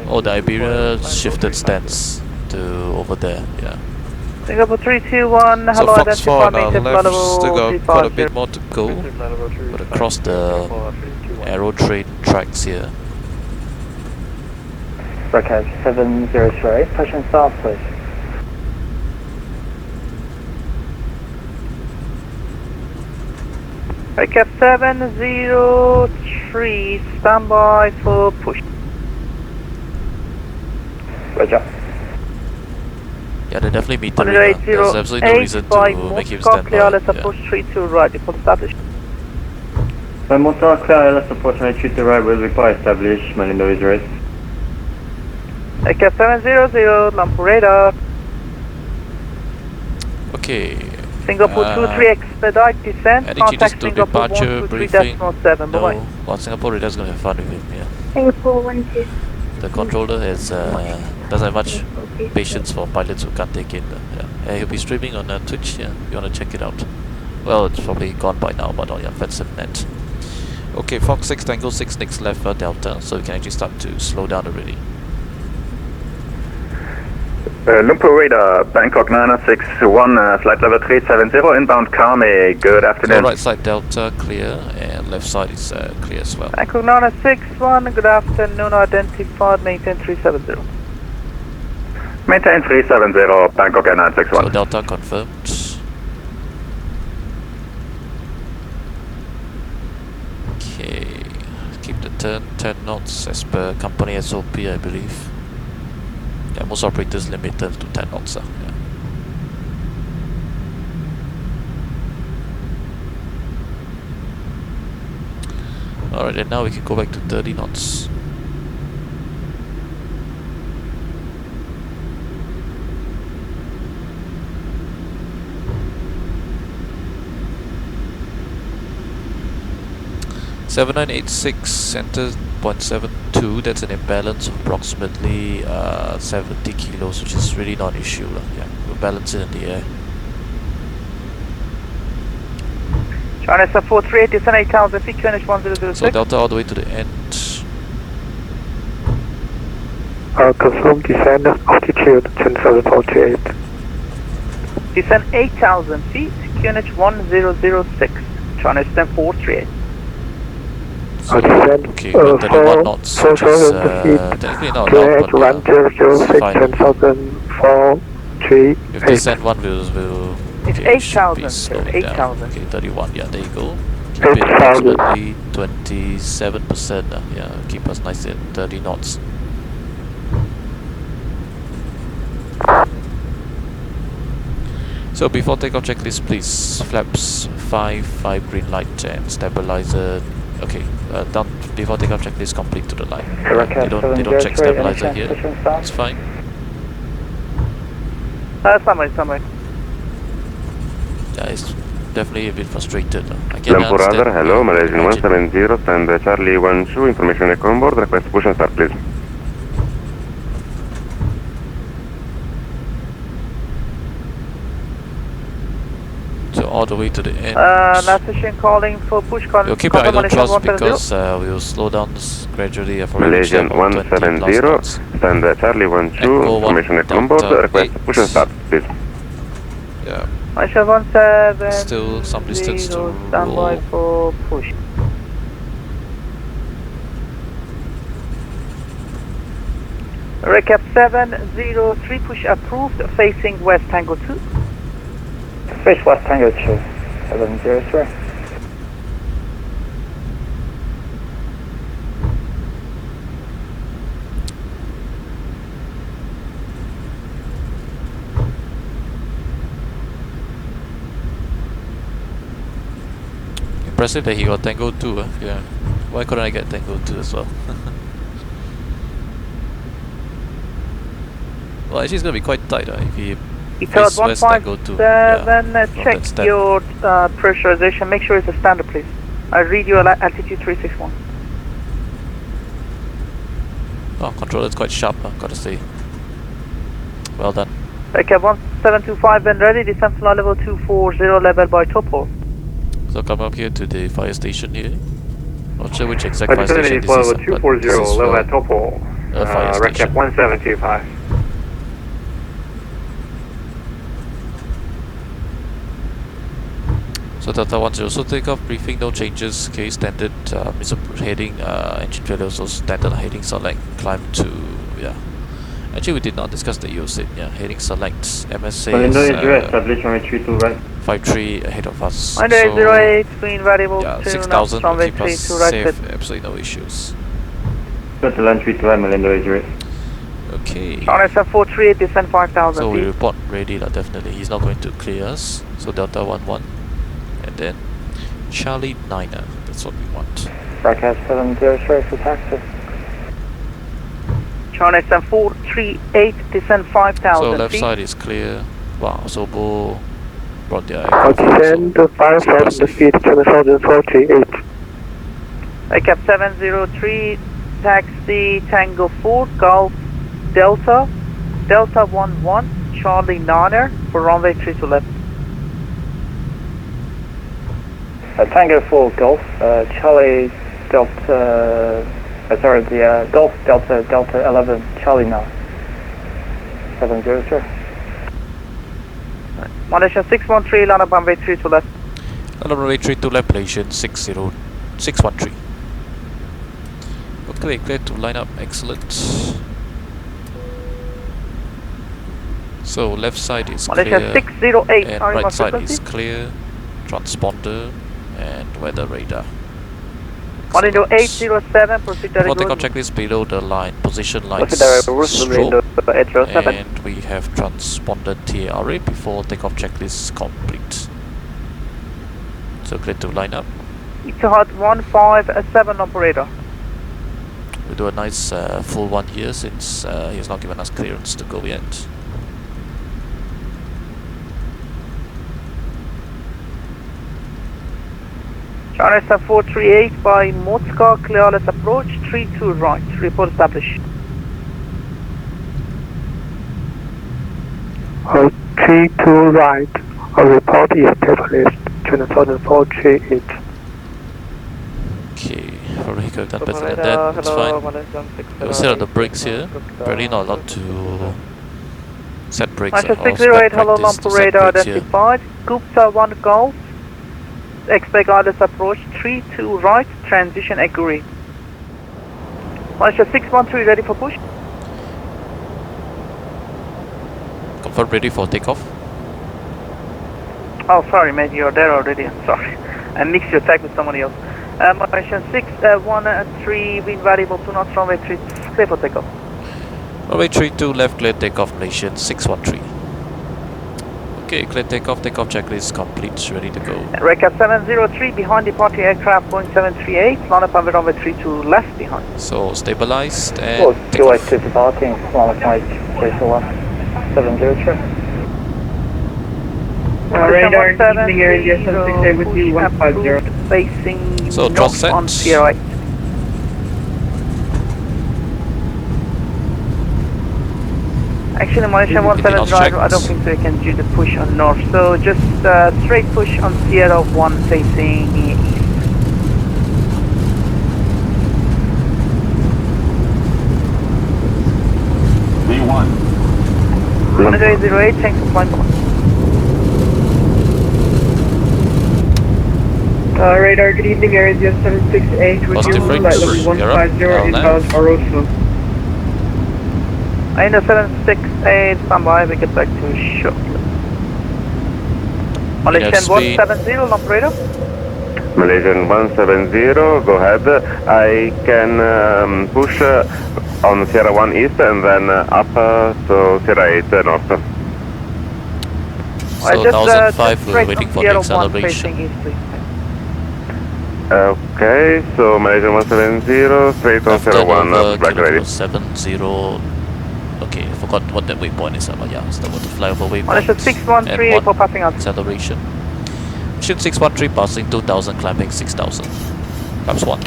Oh, the Iberia shifted stance to over there, yeah. Singapore 321, So hello, Fox 4 on identify, our maintain flight left, level still got quite a 350. bit more to go. But across the aero train tracks here. Broadcast 703, pushing south, please. Recap 703, standby for push. Roger. Yeah, they're definitely metering. Under There's absolutely no reason by to make him Moscow, stand clear, by. let's approach 32 right, report established. By Moscow, clear, let's approach 32 right, will require established, Malindo is raised. Recap 700, Lampur radar. Okay. Singapore 23, expedite descent, Any changes contact to Singapore departure 123.7, briefing? bye bye. No. Well, Singapore Radar's gonna have fun with him, yeah. Singapore 12. The controller has doesn't have much patience for pilots who can't take it. Yeah. He'll be streaming on Twitch. Yeah, if you want to check it out. Well, it's probably gone by now, but on your VATSIM net. Okay, Fox 6 Tango 6 next left Delta, so we can actually start to slow down already. Lumpur radar, Bangkok 961, flight level 370, inbound Kame, good afternoon. So right side Delta clear, and left side is clear as well. Bangkok 961, good afternoon, identified, maintain 370. Maintain 370, Bangkok 961. So Delta confirmed. Okay, keep the turn 10 knots as per company SOP, I believe. Yeah, most operators limit turns to 10 knots. Yeah. Alright, and now we can go back to 30 knots. (7986) center 0.72, that's an imbalance of approximately 70 kilos, which is really not an issue. Yeah, we'll balance it in the air. China SF438, descend 8,000 feet, QNH 1006. So Delta all the way to the end. Confirm descend altitude 10,048. Descend 8,000 feet, QNH 1006. China SF438. So, okay, 31 knots, which is technically not allowed, but if they send one, we'll it's okay, 8,000, sir, 8,000. Okay, 31, yeah, there you go. Keep it approximately 27%, yeah, keep us nice at 30 knots. So before takeoff checklist, please, flaps 5 green light and stabilizer. Okay, down before takeoff checklist complete to the line. They don't check stabilizer here. It's fine. Somewhere. Yeah, it's definitely a bit frustrated. I can Lumpur radar, hello, Malaysian 170, stand Charlie 12, information echo on board, request push and start please. So all the way to the end. Last station calling for push. We'll keep your idle thrust because we'll slow down this gradually for Malaysian 170, stand Charlie 12, information echo on board, request push and start please. Yeah. Malaysia 17. Still some distance to standby roll. for push. Recap 703, push approved, facing West Tango 2. Face West Tango 2, 703. Impressive that he got Tango 2, yeah. Why couldn't I get Tango 2 as well? Well, actually it's gonna be quite tight if he face West Tango 2. Yeah. Check your pressurization, make sure it's a standard please. I read your altitude 361. Oh, controller's quite sharp, gotta say. Well done. Okay, 1725 when ready, descent flight level 240 level by topo. So come up here to the fire station here. Not sure which exact fire station this is, but 240 this is level at topo. fire station. Recap 1725. So Delta 10, so takeoff briefing, no changes, okay, standard heading, engine failure, also standard heading select, climb to, yeah. Actually we did not discuss the EOSIT, yeah, heading select, MSA is 53 ahead of us. So, 08, twin variable yeah, 2, 6,000 will keep us safe, right absolutely no issues. Go to land 32, Malindo is right. Okay. On SF438, descend 5,000 So we feet. report ready, definitely. He's not going to clear us. So Delta 11. And then Charlie 9er. That's what we want. Broadcast 703 for taxi. China SM438, descend 5,000 So left feet. side is clear. Wow, Sobo brought their Descend 5,000 feet, 10,048. Recap 703, taxi Tango 4, Golf Delta, Delta 11, Charlie Niner for runway 32 left. Tango 4 Golf, Charlie Delta, sorry, the Golf Delta, Delta 11, Charlie 9. 700. Malaysia 613, line up runway 32 left. Line up runway 32 left, Malaysian 613. Okay, clear to line up, excellent. So left side is Malaysia clear, 608, and right side is clear, transponder and weather radar. Monitor 807, proceed direct For takeoff route. checklist below the line, position lines Stroke, and we have transponder TRA before takeoff checklist complete. So clear to line up. Etihad 157 operator. We do a nice full one here since he has not given us clearance to go yet. China 438 by Motska, clearless approach, 32 right, report established. 32 right, a report is established, 2048. Okay, probably could have done better than that, it's fine. We'll set up the brakes here, apparently not allowed to set brakes or 608, hello, practice to Lumpur set radar brakes here. identified, Gupta 1 Golf, expect wireless approach, 32 right, transition agree. Malaysia 613, ready for push? Confirm ready for takeoff. Oh, sorry, mate, you're there already. I'm sorry. I mixed your tag with somebody else. Malaysia 613, wind variable 2 knots, runway 3, clear for takeoff. Runway 32 left, clear takeoff, Malaysian 613. Okay, clear takeoff, takeoff checklist complete, ready to go. Recap 703, behind departing aircraft Boeing 738, line up on runway 32 left behind. So stabilized and take QA off. to departing, line up 32 left, 703. Radar, evening area 768 with you, 150. Facing So north set. on Sierra 8. Actually, Malaysia 17 driver, I don't think they can do the push on north. So just straight push on Sierra 1 facing east. V1. Monitor 08, thanks for flying. Radar, good evening, area 768 with Positive you, flight brakes, level 150 inbound Orosu. I know 768, standby, we get back to shortly. Malaysian 170, operator. Malaysian 170, go ahead. I can push on Sierra 1 east and then up to Sierra 8 north. So 1005, we're waiting for the acceleration. Okay, so Malaysian 170, straight on Sierra 1, back ready. 70. Okay, I forgot what that waypoint is, but yeah, so that was the flyover waypoint. Malaysia 613 for passing out. Acceleration. Mission 613 passing 2000, climbing 6000. Flaps 1.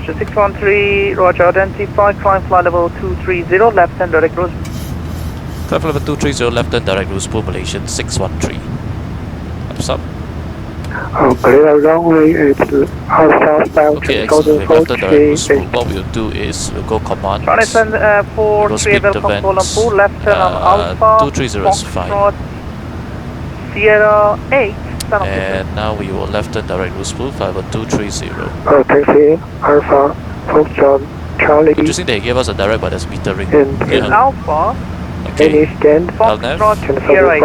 Malaysia 613, roger, identify, climb flight level 230, left hand direct cruise. Climb level 230, left hand direct cruise, Malaysian 613. Flaps up. Clear runway is southbound, Okay, excellent. We've left the direct cruise. What we'll do is we'll go command. Jonathan 43, welcome Kuala Lumpur, left turn on Alpha, 230 is fine. Sierra 8, and now we will left turn direct cruise pool, flight 230. Taxi, Alpha, Foxtrot, Charlie. Interesting they gave us a direct, but there's metering. Alpha. Okay. Stand. LNAV. Sierra 8,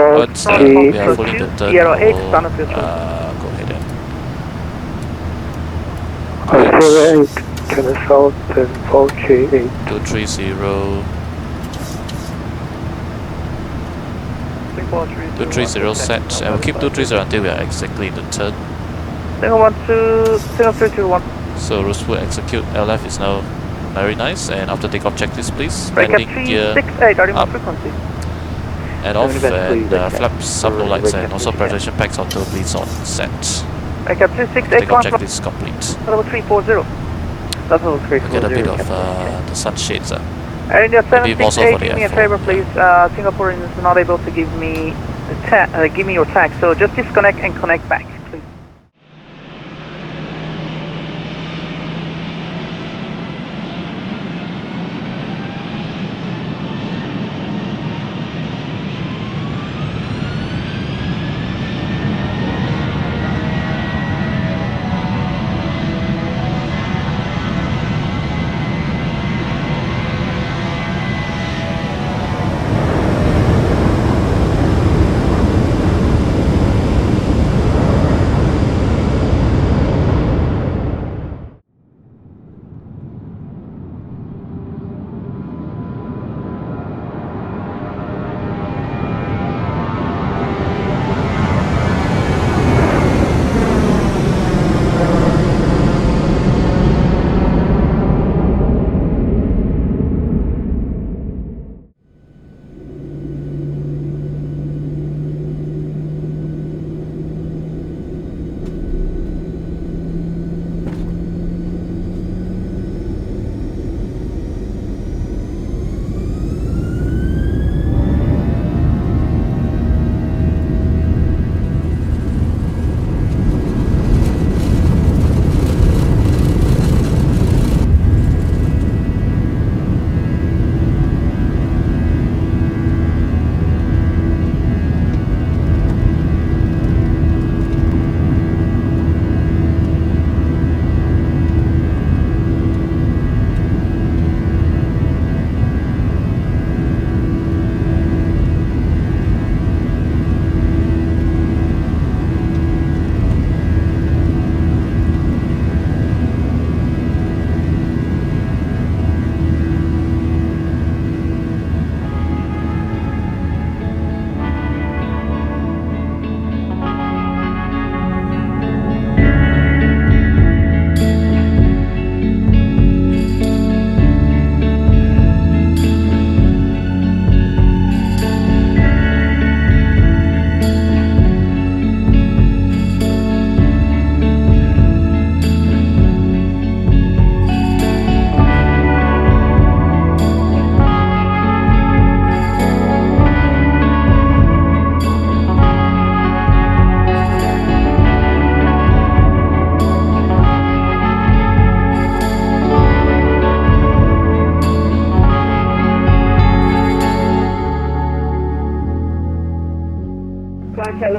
We are fully the turn. Sierra 8, Go ahead and. Sierra 8, turn south and 438. 230. 230 set, and we'll keep 230 until we are exactly in the turn. Single 321. So Rose will execute. LF is now very nice, and after takeoff checklist please. Breaker Landing gear 368, are you up frequency? and off, and flaps up, low lights, and also pressurization packs on turbines on set. Breaker 368, Takeoff checklist complete. level 340. That's all We get a bit of the sun shades. And your Maybe more so 768, for the give me a F4, favor, please. Singapore is not able to give me give me your tag, so just disconnect and connect back, please.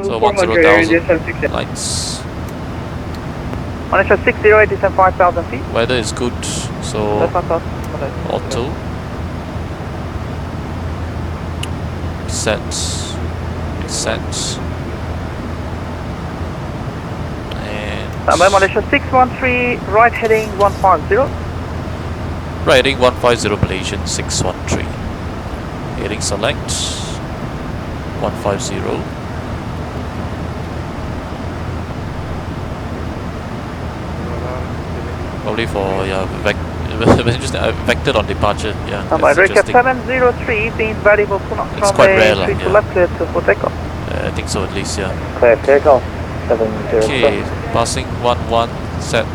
So 10,000 lights. Malaysia 608 is at 5,000 feet. Weather is good, so auto. Set. And Malaysia 613, right heading 150. Right heading 150, Malaysian 613. Heading select 150. Probably for vectored on departure. Yeah. Recap 703 being variable from quite rare, the yeah. left clear to for takeoff. I think so at least, yeah. Clear takeoff. 703. Okay, passing 11 set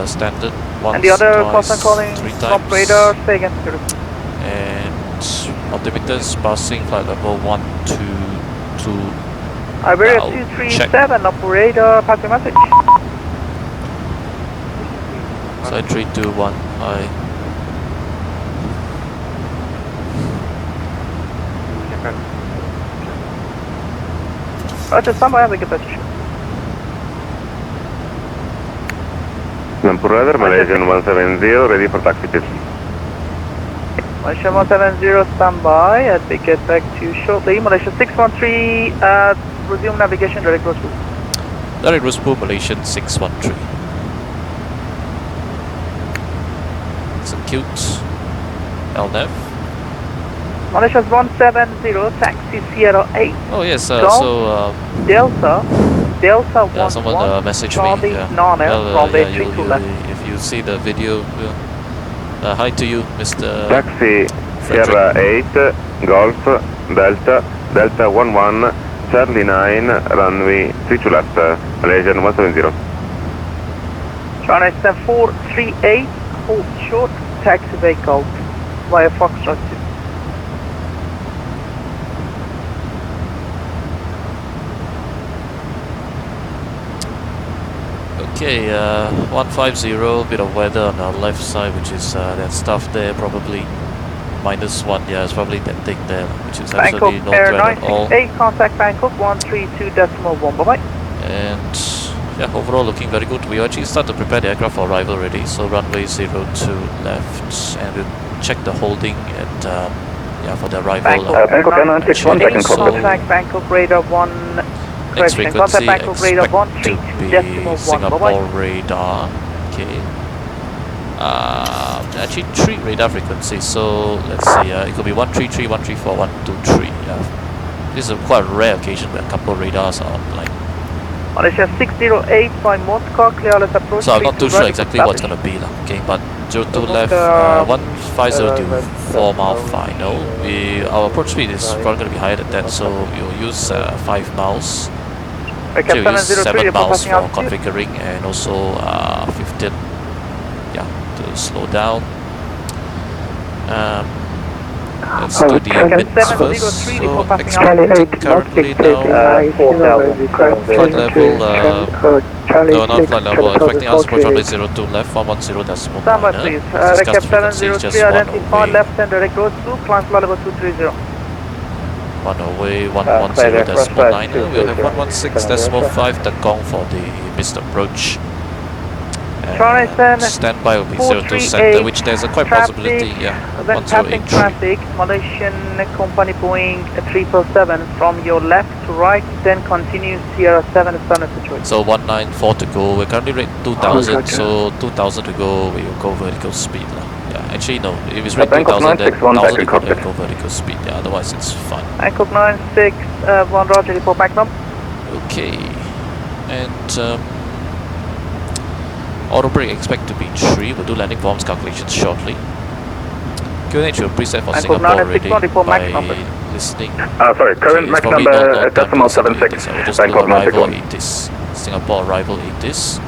standard once, And the other twice, person calling 3 from times. radar, stay again. And altimeters passing flight level 122. Iberia Now, 237 operator, passing message. Side 321, hi. Roger, somewhere have a good position. Lumpur Radar, Malaysian 170, ready for taxi please. Malaysia 170, standby. As we get back to you shortly. Malaysia 613, resume navigation, direct Rosebud. Direct Rosebud, Malaysian 613. Execute. LNAV. Malaysia 170, taxi Sierra 8. Oh yes, so Delta 11. someone messaged me. Yeah. If you see the video, hi to you, Mr. Taxi Frederick. Sierra 8, Golf, Delta 11, Charlie 9, runway 32 left, Malaysian 170. China Eastern 438, hold short, taxiway Golf via Foxtrot 2. Okay, 150, bit of weather on our left side, which is that stuff there, probably -1, yeah, it's probably that thing there, which is absolutely no threat at all. Air968, contact Bangkok 132.1, bye-bye. And yeah, overall looking very good. We actually start to prepare the aircraft for arrival already, so runway 02 left, and we'll check the holding and yeah, for the arrival. Bangkok Airlines 61, second contact Bangkok radar 1. Next frequency contact Bangkok radar expect to be Singapore radar. Okay. Actually 3 radar frequencies, so let's see, it could be 133, 134, 123. Yeah. This is a quite rare occasion where a couple of radars are online. Malaysia 608 by Moscow, clear, let's approach. So I'm not too sure exactly what's going to be. Okay, but 02 left, 150 to 4 mile final. Our approach speed is probably going to be higher than that, so you'll use 5 miles. So you use 7 miles for configuring and also 15, yeah, to slow down. Let's do the minutes first. So expected currently now flight level, no, not flight level, expecting us approach runway 02 left, 110 decimal minor. Discussed frequency is just 1 away. Left and direct road to climb flight level 230. 1 away, 110 decimal 9. We'll have 116 decimal 5 Takeoff for the missed approach. Standby will be 02 center, which there's a quite possibility, yeah, 1083. Traffic, Malaysian company Boeing 777 from your left to right, then continues Sierra 7 standard situation. So 194 to go, we're currently rate 2000, so 2000 to go, we will go vertical speed. Yeah, actually no, if it's rate 2000 then 1000 to go vertical speed, yeah, otherwise it's fine. Bangkok 961, roger, report back now. Okay, and auto brake expect to be 3. We'll do landing forms calculations shortly. QNH will preset for Singapore already by listening. Sorry, current max number decimal 76. So we'll just do arrival 80s. Singapore arrival 80s.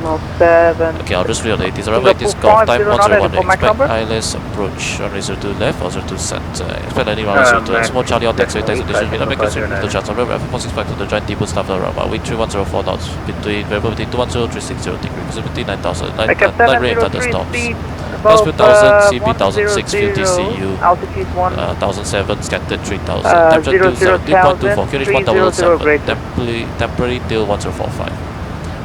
Okay, I'll just read the 80s. Arrival 80s, golf time 101. Expect ILS approach runway 02 left or 02 center. Expect landing runway 02. Small Charlie on taxiway, taxi station. Make a to chance of Rev 465 to the giant depot staff around about wind 3104 knots between variable between 210 360 degree visibility 9000 9 rain thunderstorms. Plus 2000 CP 1006 fuel TCU 1007 scattered 3000 temperature 270.24 QNH 1007 temporary till 1045.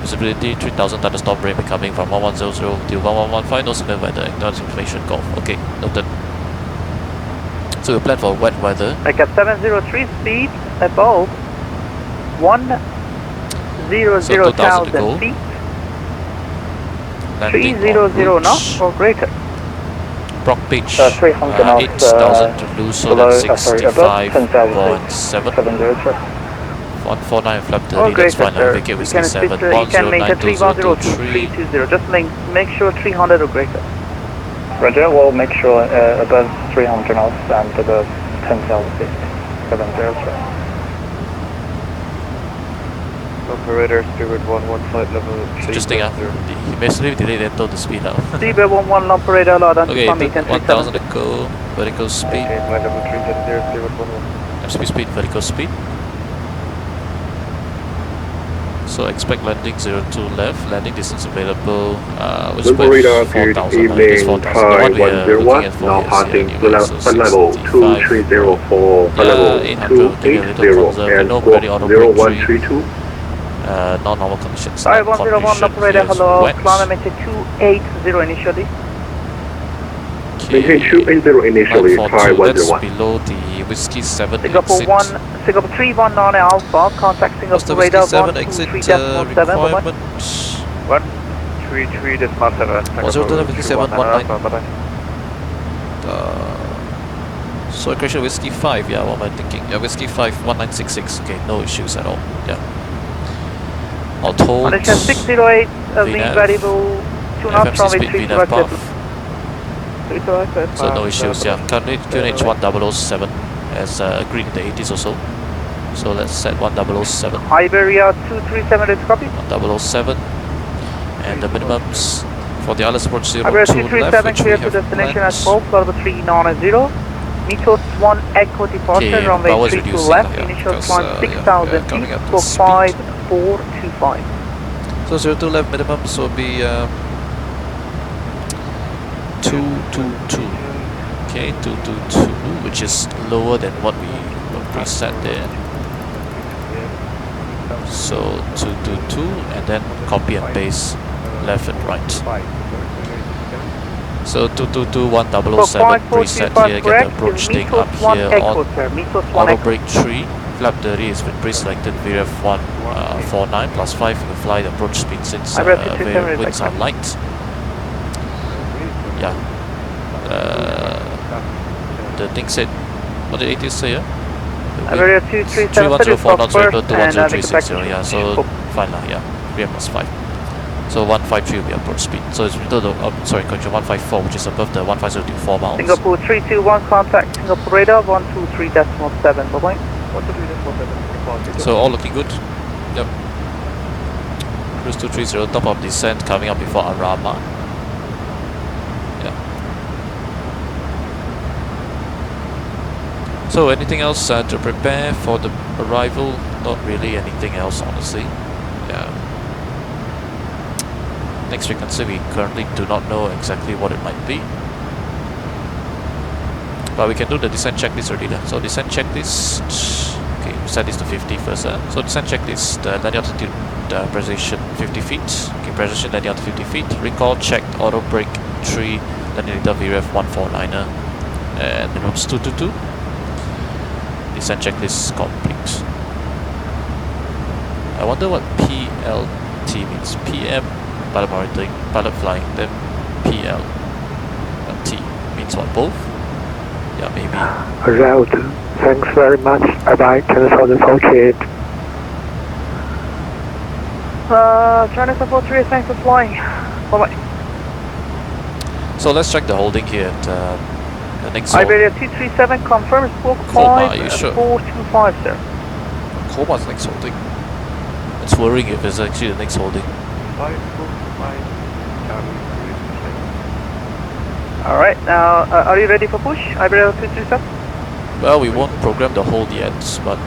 Visibility 3000 thunderstorm rain coming from 1100 till 1115. No signal weather. Acknowledge information golf. Okay, noted. So we plan for wet weather. Like at 703 speed above 100,000 feet. 300 knots or greater. Prop pitch 8000 to lose, so that's 65.7. 149 flap 30, that's fine. I'll vacate whiskey 7. You can make a 320 just make sure 300 or greater. Roger, we'll make sure above 300 knots and above 10,000 feet. 703. Operator, Steward 11 flight level 3. Interesting, he basically delayed and told the speed now. Steward 11 operator, okay, 1000 to go, vertical speed. Okay, flight level 370, Steward 11. MSP speed, vertical speed. So expect landing 02 left, landing distance available, which is 4,000, it's 4,000. The one we are looking at for is anyway, so level 2304, level 280, and squawk 0132. Non-normal conditions. Sorry, 101 operator, hello, kilometer 280 initially. Maintain 280 initially, 501. That's below the Whiskey 7 Singapore exit. 1, Singapore 319 Alpha, contact Singapore radar 123.7 requirement. 133.7. So equation Whiskey 5, yeah, what am I thinking? Yeah, Whiskey 5, 1966, okay, no issues at all, yeah. All told, Malaysia 608, wind variable, 2 knots, runway 3 to right. So no issues, yeah. Currently QNH 1007 as agreed in the 80s or so. So let's set 1007. Iberia 237, let's copy. 1007. And the minimums For the ILS approach 02 Iberia left, 237 which we clear to have destination at planned. 12, Corridor 390. Mythos 1 Echo departure, Okay, runway power's 32 reducing, left, yeah, initial because, climb yeah, 6,000 we are feet, coming up to score speed. 5425. So 02 left minimums will be 222. Okay, 222, which is lower than what we preset there. So 222 and then copy and paste left and right. So 2221 preset here, get the approach thing up here on auto brake 3. Flap 30 has been pre-selected, VRF 149 plus 5 you can fly the approach speed since winds are light. Yeah. The thing said, what did ATS say? Iberia 237 3104 knots, first, to and 10360, yeah, so fine lah, yeah, 3 plus 5. So 153 will be approach speed. So it's sorry, correction, 154, which is above the 15024 miles. Singapore 321, contact Singapore radar 123.7, bye bye. So all looking good. Yep. Cruise 230, top of descent coming up before Arama. Yeah. So anything else to prepare for the arrival? Not really anything else, honestly. Yeah. Next frequency we currently do not know exactly what it might be. But we can do the descent checklist already. So descent checklist, okay, set this to 50 first. So descent checklist, landing altitude precision 50 feet. Okay, precision landing altitude 50 feet. Recall checked, auto brake 3, landing leader VRF 149er, and minimums 222. Descent checklist complete. I wonder what PLT means. PM, pilot monitoring, pilot flying, then PL. T means what, both? Yeah, maybe. Route. Thanks very much. Bye-bye. Cancel the approach. China Support 3, thanks for flying. Bye-bye. So let's check the holding here at the next hold. Iberia 237, confirm stroke 5, are you sure? 425, sir. Coma's next holding. It's worrying if it's actually the next holding. Alright, now are you ready for push? Iberia 237? Well, we won't program the hold yet, but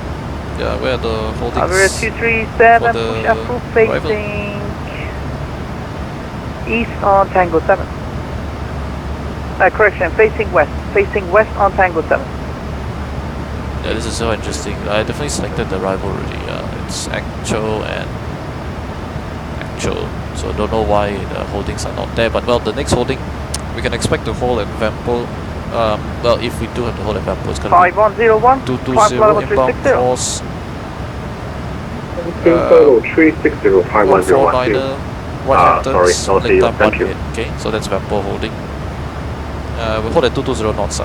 yeah, where are the holdings? Iberia 237, push approve, facing east on Tango 7. Correction, facing west on Tango 7. Yeah, this is so interesting. I definitely selected the arrival already. It's actual and actual, so don't know why the holdings are not there. But well, the next holding we can expect to hold at Vampo. Well, if we do have to hold at Vampo, it's going to be 5101 220 inbound course. 360 149er, sorry, not late time thank you. 1 minute. Okay, so that's Vampo holding. We'll hold at 220 knots.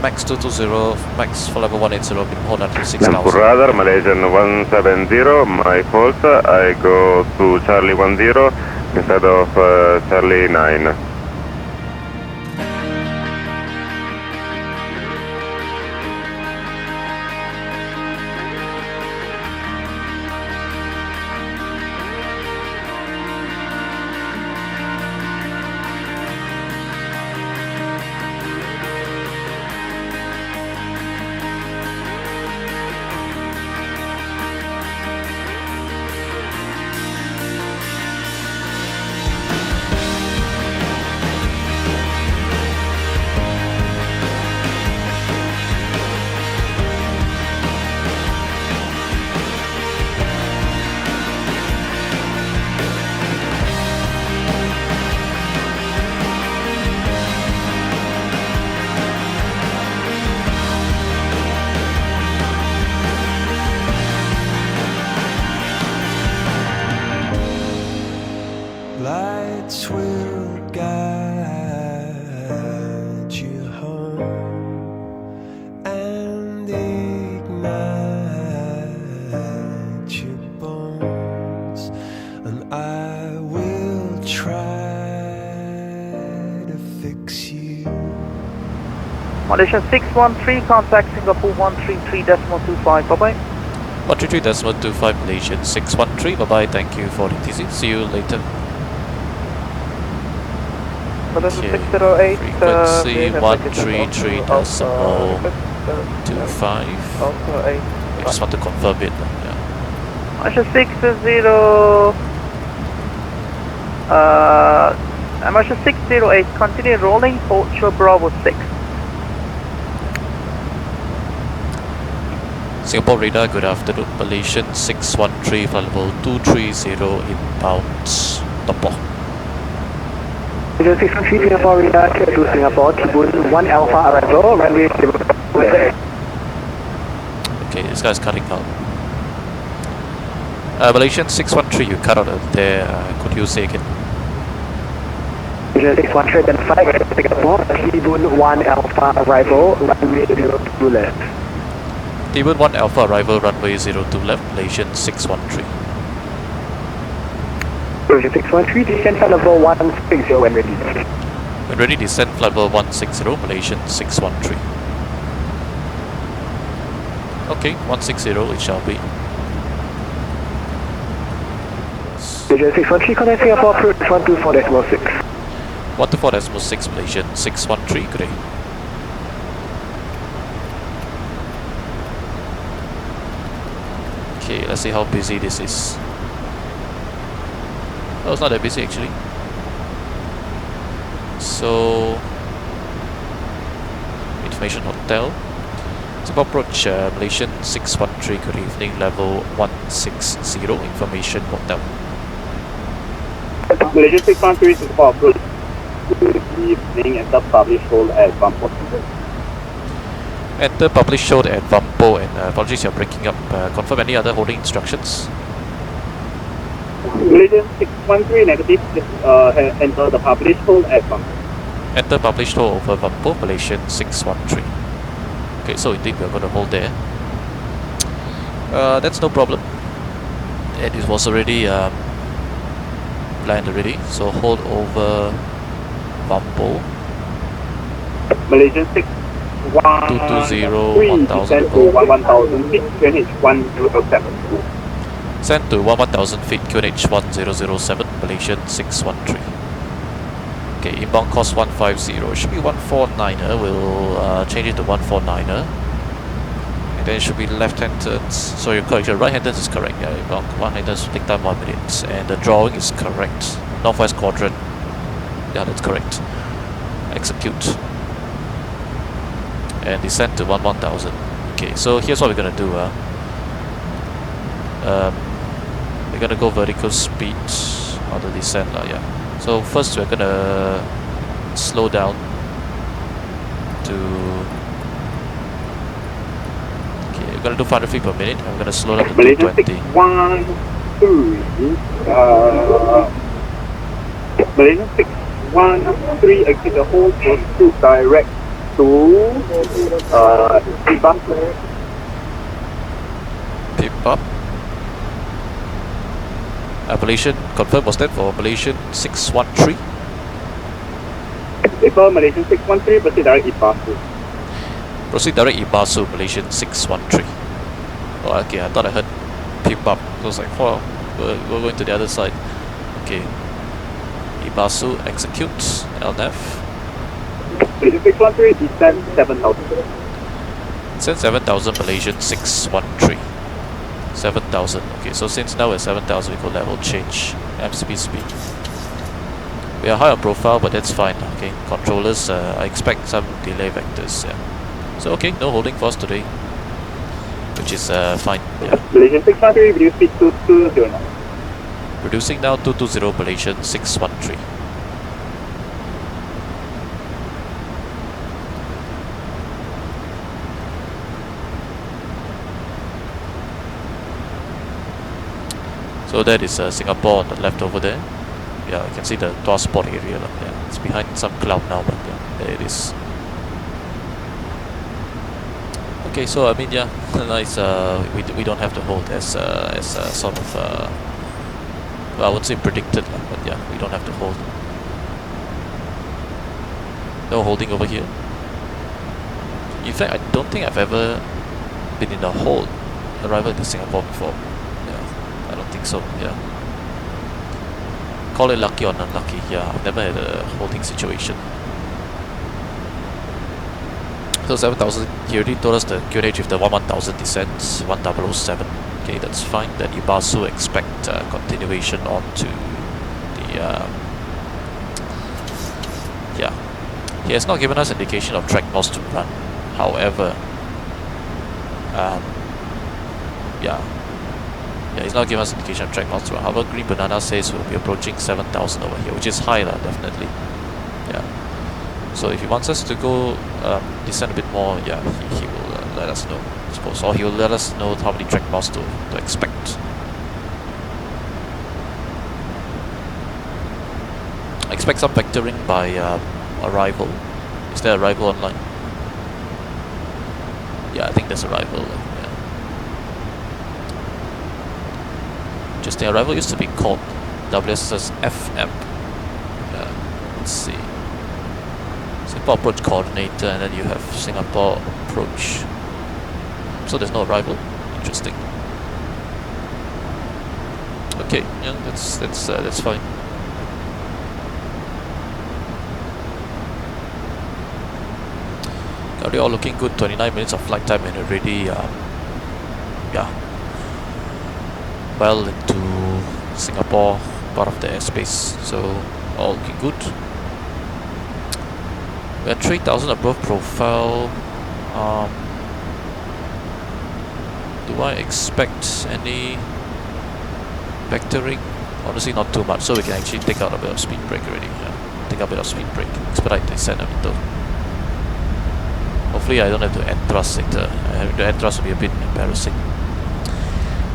Max 220, max for level 180, we can hold until 6,000. Radar, Malaysian 170, my fault, I go to Charlie 10 instead of Charlie 9. Lights will guide you home and ignite your bones, and I will try to fix you. Malaysian 613, contact Singapore 133.25, bye-bye. 133.25 Malaysian 613, bye-bye, thank you for the TC, see you later. Malaysia Okay, 608. frequency 133.25. Also 8. I just want to confirm it. Yeah. Malaysia 60. Malaysia 608. Continue rolling. Hold shore Bravo 6. Singapore radar, good afternoon. Malaysian 613, flight level 230 inbound. Topo. Malaysia 613 Singapore radar, clear to Singapore, T-Boon 1 Alpha arrival, runway 0. Okay, this guy's cutting out. Malaysian 613, you cut out there. Could you say again? Malaysia 613, then 5 Singapore, T-Boon 1 Alpha arrival, runway 02 left. T-Boon 1 Alpha arrival, runway 02 left, Malaysian 613. Malaysia 613, descend flight level 160 when ready. When ready, descend flight level 160, Malaysian 613. Okay, 160 it shall be. Malaysia 613, connect Singapore, approach 124.6. 124.6, Malaysian 613, good day. Okay, let's see how busy this is. Oh, it's not that busy actually. So, information hotel. Singapore approach Malaysian 613, good evening, level 160, information hotel. Malaysia 613 Singapore approach. Good evening, enter publish hold at Vampo. Enter publish hold at Vampo, and apologies you're breaking up. Confirm any other holding instructions? Malaysia 613 negative, enter the publish hold at Vampo. Enter published hold over Vampo, Malaysian 613. Okay, so indeed we're going to hold there. That's no problem. And it was already planned already. So hold over Vampo. Malaysian 613 220 1000 to 1000 feet, QNH 1007. Send to 1000 feet, QNH 1007, Malaysian 613. Okay, inbound cost 150. It should be 149er. We'll change it to 149er. And then it should be left-handed. So you're correct. Your right-handed is correct. Yeah, inbound one-handed should take time 1 minute. And the drawing is correct. Northwest quadrant. Yeah, that's correct. Execute. And descend to 1000. Okay, so here's what we're gonna do. We're gonna go vertical speed on the descent. Yeah. So first we're gonna slow down to. Okay, we're gonna do 500 feet per minute. I'm gonna slow down to 220. Malaysia 613 exit the whole course to direct to Pipap. Pipap. Malaysian, confirm, was that for Malaysian 613? For Malaysian 613, proceed direct Ipasu. Proceed direct Ipasu, Malaysian 613. Oh, okay, I thought I heard Pipap. I was like, wow, we're going to the other side. Okay. Ipasu, execute, LNAV. Malaysian 613, descend 7000. Descend 7000, Malaysian 613. 7000. Okay, so since now we're 7000, we go level change. MCP speed. We are high on profile, but that's fine. Okay, controllers, I expect some delay vectors. Yeah. So okay, no holding for us today, which is fine. Yeah. Malaysian 613, reduce speed to 220 now. Reducing now 220, Malaysian 613. So that is Singapore on the left over there. Yeah, you can see the Tuas Port area. Yeah, it's behind some cloud now, but yeah, there it is. Okay, so I mean, yeah, nice. We don't have to hold as sort of well, I wouldn't say predicted, but yeah, we don't have to hold. No holding over here. In fact, I don't think I've ever been in a hold arrival in Singapore before. I don't think so, yeah. call it lucky or unlucky. Yeah, I've never had a holding situation. So 7,000, he already told us the QNH with the 11,000 descents, 1007. Okay, that's fine. Then Ibasu expect continuation on to the yeah. He has not given us indication of track loss to run. However, yeah, he's not giving us indication of track loss to run. However, Green Banana says we'll be approaching 7,000 over here, which is high lah, definitely. Yeah. So if he wants us to go descend a bit more, yeah, he will let us know, I suppose, or he will let us know how many track loss to expect. I expect some vectoring by arrival. Is there arrival online? Yeah, I think there's arrival. Yeah. Just the arrival used to be called WSS FM. Yeah, let's see. Singapore approach coordinator, and then you have Singapore approach. So there's no arrival. Interesting. Okay, yeah, that's fine. Already all looking good. 29 minutes of flight time and already, yeah, well into Singapore, part of the airspace. So all looking good. We're 3,000 above profile. Do I expect any vectoring? Honestly, not too much. So we can actually take out a bit of speed brake already. Yeah. Take out a bit of speed brake. Expedite descent a bit. Hopefully, I don't have to end thrust later. Having to end thrust will be a bit embarrassing.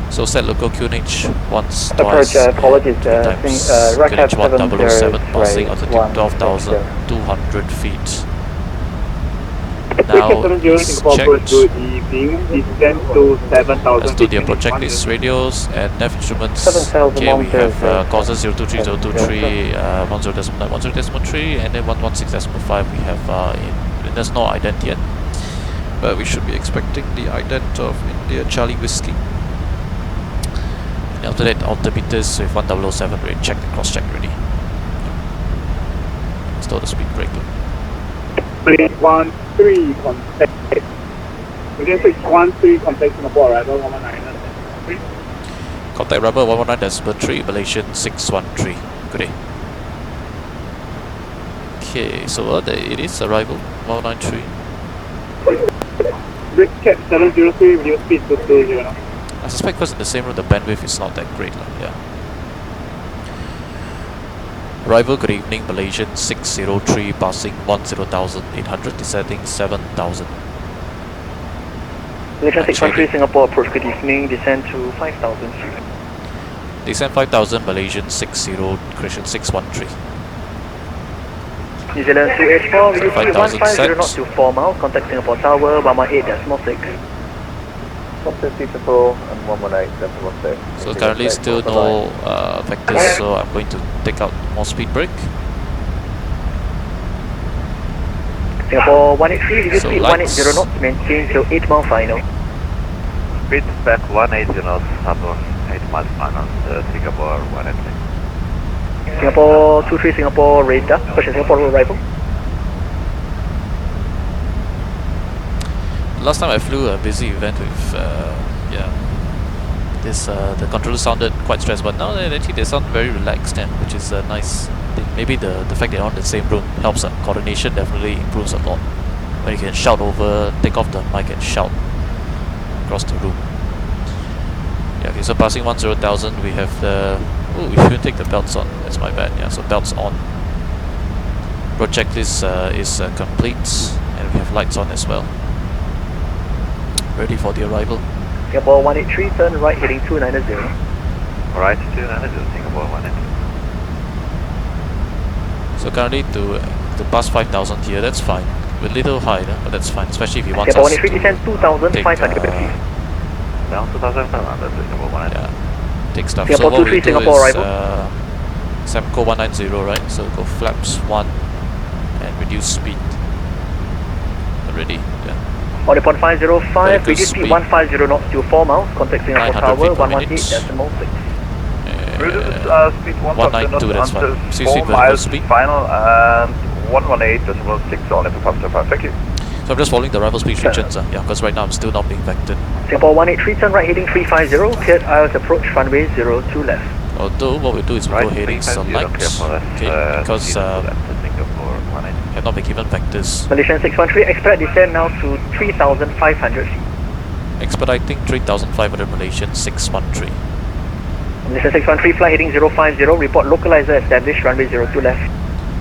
So set local QNH once, twice, apologies, times. QNH 1007 passing altitude 12,200 feet. Now it's checked. Let's do the approach checklist, radios and nav instruments. Okay, we have causes 023, 023, 10.9, 10.3, and then 116.5 we have there's no ident yet. But we should be expecting the ident of India Charlie Whiskey. And after that, altimeters with 1007 rate checked and cross checked already. Install the speed brake. 13 contact. Within 613 contact Singapore arrival 119. Contact rubber 119.3, Malaysian 613. Good day. Okay, so it is arrival 193. Bridge cap 703, video speed 220. I suspect because in the same room the bandwidth is not that great. Yeah. Arrival, good evening, Malaysian 603, passing 10,800, descending 7,000. Malaysian 613 Singapore approach, good evening, descend to 5,000. Descend 5,000, Malaysian 60, Christian 613. New Zealand 284, video speed 150 knots to 4 miles, contact Singapore Tower, 118.6. and 118.6. So currently still no vectors, so I'm going to take out more speed brake. Singapore 183, video speed 180 knots, maintain till 8 mile final. Speed back 180 knots, upon 8 miles final, Singapore 183. Singapore 23, Singapore radar, question Singapore arrival. Last time I flew a busy event with, yeah, this the controller sounded quite stressed, but now actually they sound very relaxed, and which is nice. Maybe the fact they're on the same room helps. Coordination definitely improves a lot. When you can shout over, take off the mic and shout across the room. Yeah, okay, so passing 10,000, we have the. Oh, we shouldn't take the belts on. That's my bad. Yeah, so belts on. Road checklist is complete, and we have lights on as well. Ready for the arrival. Singapore 183, turn right heading 290. Right, 290, Singapore 183. So currently to pass 5,000 here, that's fine. We're a little high, but that's fine, especially if you want us to descend 2,500 feet. Down 2,500, Singapore 183. Yeah, take stuff. Singapore so what 23, we do Singapore is arrival. Semco 190, right? So go flaps 1 and reduce speed. Ready, yeah. On the 0.505, reduce speed 150 knots to 4 miles, contact Singapore Tower 118.6. Speed 192, that's fine. CC 4 miles speed. final and 118.6 only for passenger 5. Thank you. So I'm just following the arrival speed regions, yeah, because right now I'm still not being vectored. Singapore 183, turn right heading 350, cleared ILS approach runway 02 left. Although what we do is we go heading select, okay, because cannot be given vectors. Malaysian 613, expedite descend now to 3,500 feet. Expediting 3,500 Malaysian 613. Malaysian 613, fly heading 050, report localizer established, runway 02 left.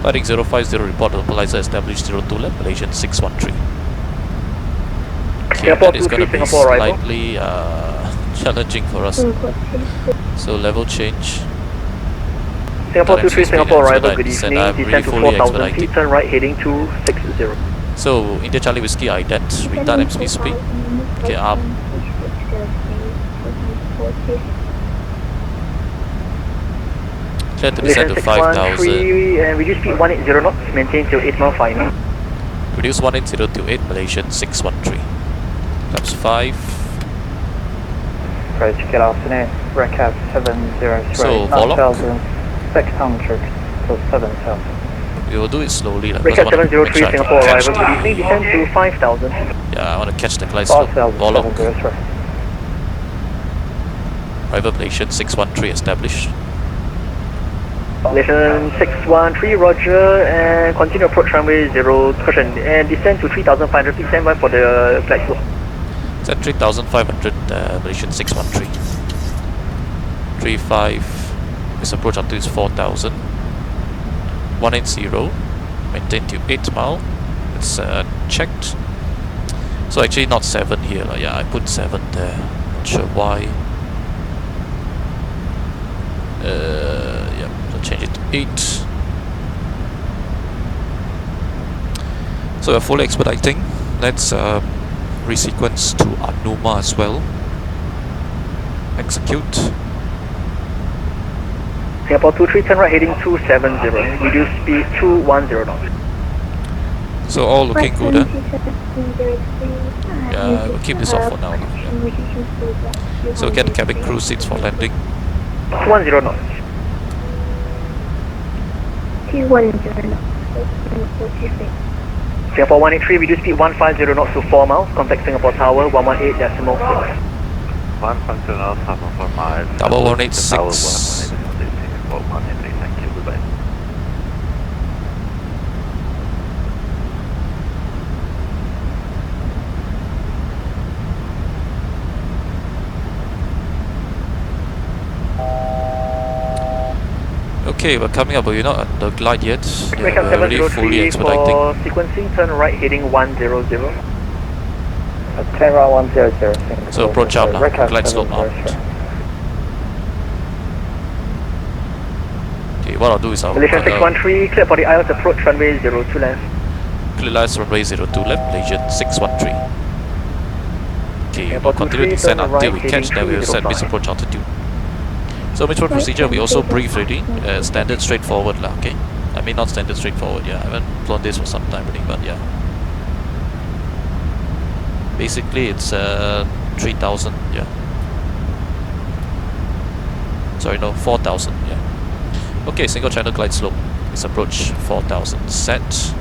Flighting 050, report localizer established 02 left, Malaysian 613. Okay, that is going to be slightly challenging for us. So level change. Singapore 23, Singapore arrival, good evening, descend to 4,000 feet, turn right heading 260. So, India Charlie Whiskey, ident, retard MSP speed. Okay, clear to descend to 5,000. And reduce speed 180 knots, maintain till 8 mile final. Reduce 180 to 8, Malaysian 613. Flaps 5. Approach, good afternoon. Recap 703. So, follow. 9,600 to 7,000. We will do it slowly. Like, Recap 703, Singapore arrival, good evening, descend to 5,000. Yeah, I want to catch the glide slope. Volok. Arrival Malaysian 613 established. Malaysian 613, roger, and continue approach runway 0, caution, and descend to 3,500 feet, stand by for the glide slope. It's at 3,500, Malaysian 613. 35, this approach up to is 4,000. 180, maintain to 8 mile. It's checked. So actually not 7 here, yeah, I put 7 there. Not sure why. Yeah, so change it to 8. So we're fully expediting. Let's resequence to Anuma as well. Execute. Singapore 23, turn right heading 270, reduce speed 210 knots. So all looking good, eh? Yeah, we'll keep this off for now. Yeah. So get the cabin crew seats for landing. 210 knots. 210 knots. Singapore 183, reduce speed 150 knots to 4 miles, contact Singapore Tower 118.6. 150 knots, half 4 miles. Tower 186. 183, thank you, goodbye. Okay, we're coming up, but we're not on the glide yet. Yeah, Wake up we're already fully 703 expediting. for sequencing, turn right heading 100. Turn right 100. So approach out now, glide slope out. Okay, what I'll do is I'll Malaysian 613, clear for the ILS approach runway 02 left. clear ILS runway 02 left, Malaysian 613. Okay, we'll continue to descend until we catch, then we'll set base approach altitude. So management procedure, we also brief already, standard straightforward lah, okay? I mean not standard straightforward, yeah, I haven't flown this for some time already, but yeah. Basically it's 3,000, yeah. Sorry, no, 4,000, yeah. Okay, single channel glide slope is approach 4,000 set.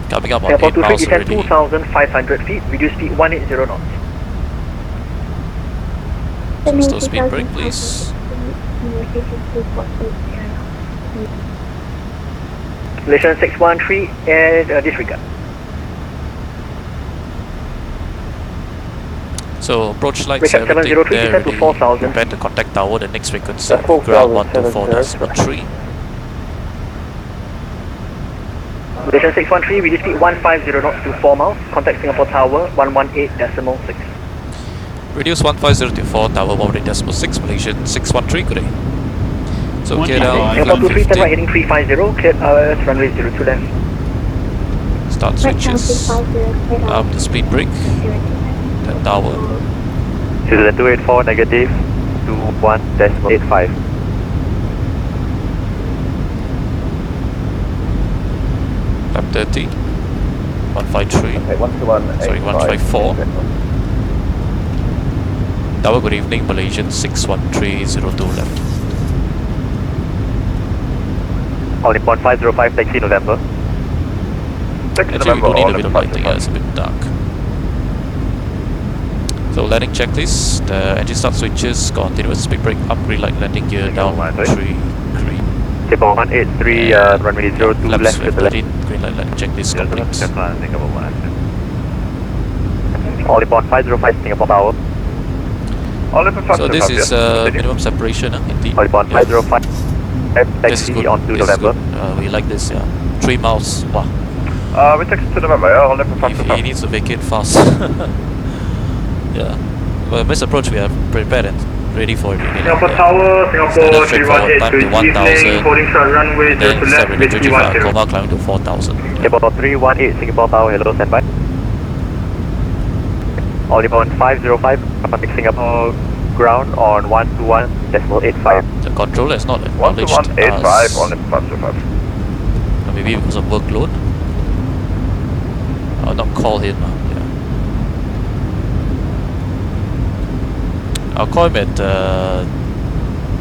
Coming up on 8 miles already. 2,500 feet, reduce speed 180 knots. Slow speed brake, please. Malaysian 613 and disregard. So approach lights, everything there already. Prepare to contact tower, the next frequency, ground 124.3. Malaysian 613, reduce speed 150 knots to 4 miles, contact Singapore Tower 118.6. Reduce 150 to 4, tower 118.6, Malaysian 613, good day. So clear down, Singapore 23, turn right heading 350, cleared ILS runway 02 left. Start switches, up the speed brake, then tower. 284 negative, 21.85. Lap 30, 153, Okay, 121, sorry 154. Tower, good evening, Malaysian 61302 left. All import 505, taxi November. Actually, we do need a bit of lighting, yeah, it's a bit dark. So landing checklist, the engine start switches, continuous speed brake up, green light landing gear down, 3 green. Singapore 183, runway 02 left to the left. 13, green light landing checklist complete. All import 505, Singapore Tower. So this is minimum separation indeed. All import 505, taxi on to November. We like this, yeah. 3 miles, wow. We taxi to November, yeah, only for He needs to vacate fast. Yeah. Well, this approach we are prepared and ready for it. Singapore Tower, Singapore 318 time to 1,000. holding short runway Then 0 to start left, with whiskey 10. coma climbing to 4,000. Singapore 318, Singapore Tower, hello, standby. All import 505, contact Singapore ground on 121.85. The controller has not acknowledged 121.85, only 505. Maybe because of workload. I'll not call him. Yeah. I'll call him at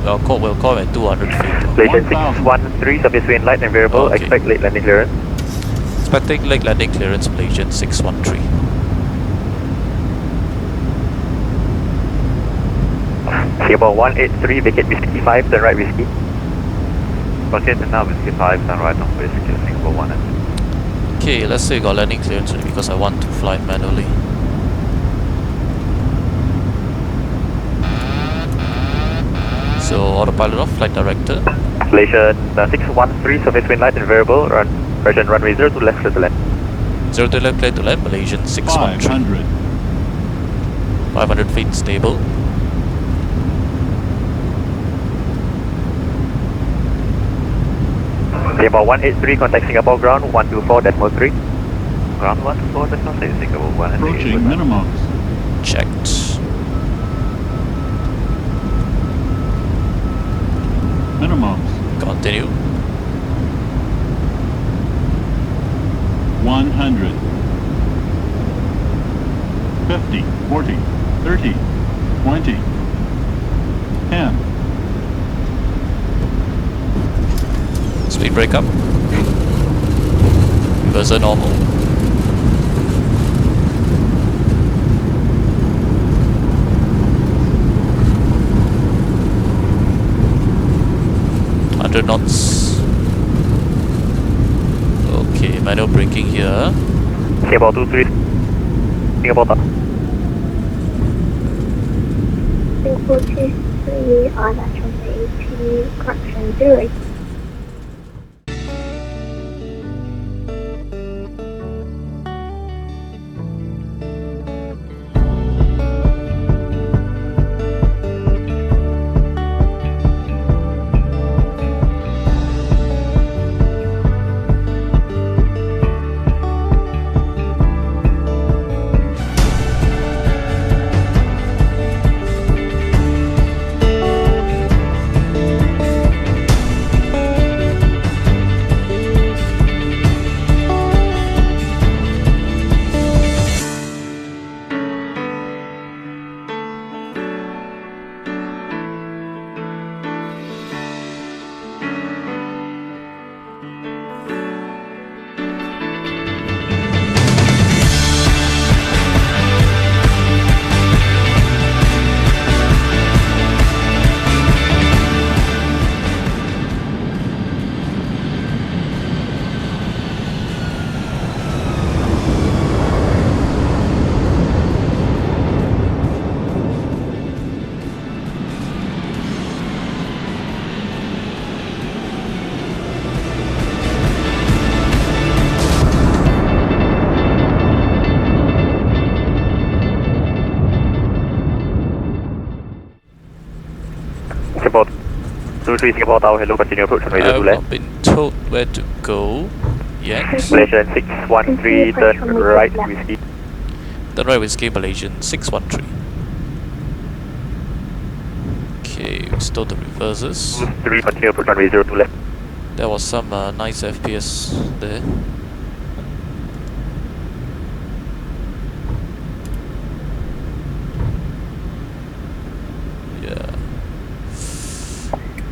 we'll call him at 200 feet. Malaysian 613, surface wind light and variable, expect late landing clearance. Expecting late landing clearance, Malaysian 613. Singapore 183, vacate whiskey 5, turn right whiskey. Proceed now, whiskey 5, turn right on whiskey, Singapore 1. Okay, let's say you got landing clearance already because I want to fly manually. So autopilot off, flight director. Malaysian 613, surface wind light and variable, version runway 0 to left, clear to land. 0 to left, clear to land, Malaysian 613. 500 feet stable. Singapore 183, contact Singapore ground 124.3. Ground 124.3, Singapore 183. Approaching minimums. Checked. Minimums. Continue. 100. 50, 40, 30, 20, 10. Speed brake up. Reverser normal. Knots. Okay, manual braking here. Singapore 23, Singapore Tower. Singapore 23, on runway 80, correction 0. Singapore 23, Singapore Tower, hello, continue approach runway 0 to left. I've been told where to go yet. Malaysian 613, turn right whiskey. Turn right whiskey, Malaysian 613. Okay, restore the reversers. 3, continue approach runway 0 to left. There was some nice FPS there.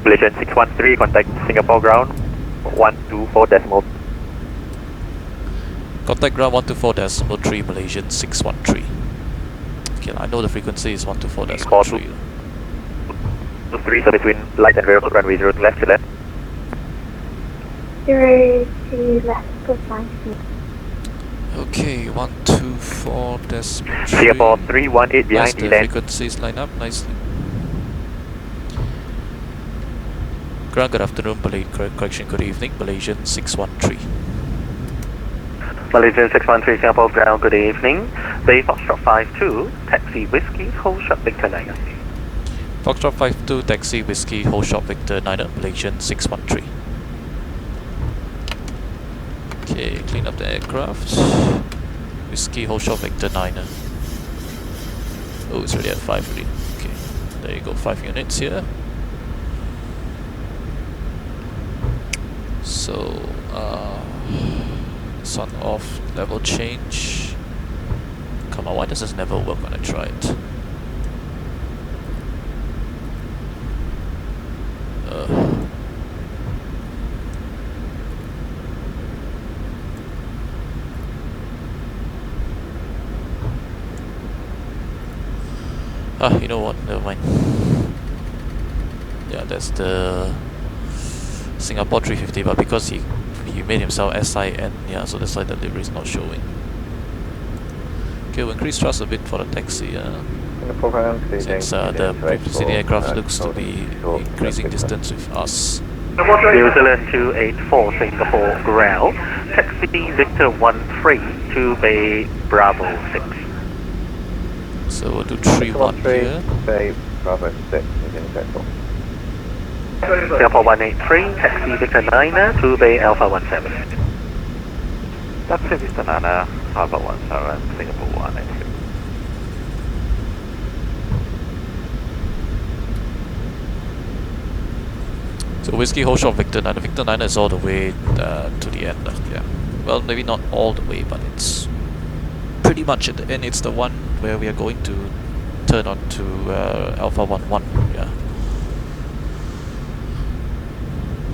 Malaysian 613, contact Singapore ground 124.3. Contact ground 124.3, Malaysian 613. Okay, I know the frequency is 124.3. 3, so between light and variable runway 0 to left to left. 0 to left, goodbye. Okay, 124.3. Singapore 318 behind nice, the the land. frequencies line up nicely. Ground, good afternoon, correction, good evening, Malaysian 613. Malaysian 613 Singapore ground, good evening. Bay Foxtrot 52, taxi whiskey, hold shot Victor 9. Foxtrot 52, taxi whiskey, hold shot Victor 9, Malaysian 613. Okay, clean up the aircraft. Whiskey, hold shot Victor 9. Oh, it's already at 5 already. Okay, there you go, 5 units here. So, this one off, level change. Come on, why does this never work when I try it? You know what, never mind. Yeah, that's the Singapore 350, but because he made himself SIN, yeah, so that's why the livery is not showing. Okay, we'll increase thrust a bit for the taxi, since the city aircraft looks to be increasing distance with us. New Zealand 284 Singapore ground, taxi Victor 13 to Bay Bravo 6. So we'll do 3-1 here. Bay Bravo 6 within Takeoff. Singapore 183, taxi Victor 9 to Bay Alpha 17. Taxi Victor 9, Alpha 17, Singapore 183. So whiskey hold short Victor 9. Victor 9 is all the way to the end. Yeah. Well, maybe not all the way, but it's pretty much at the end. It's the one where we are going to turn on to Alpha 11. Yeah.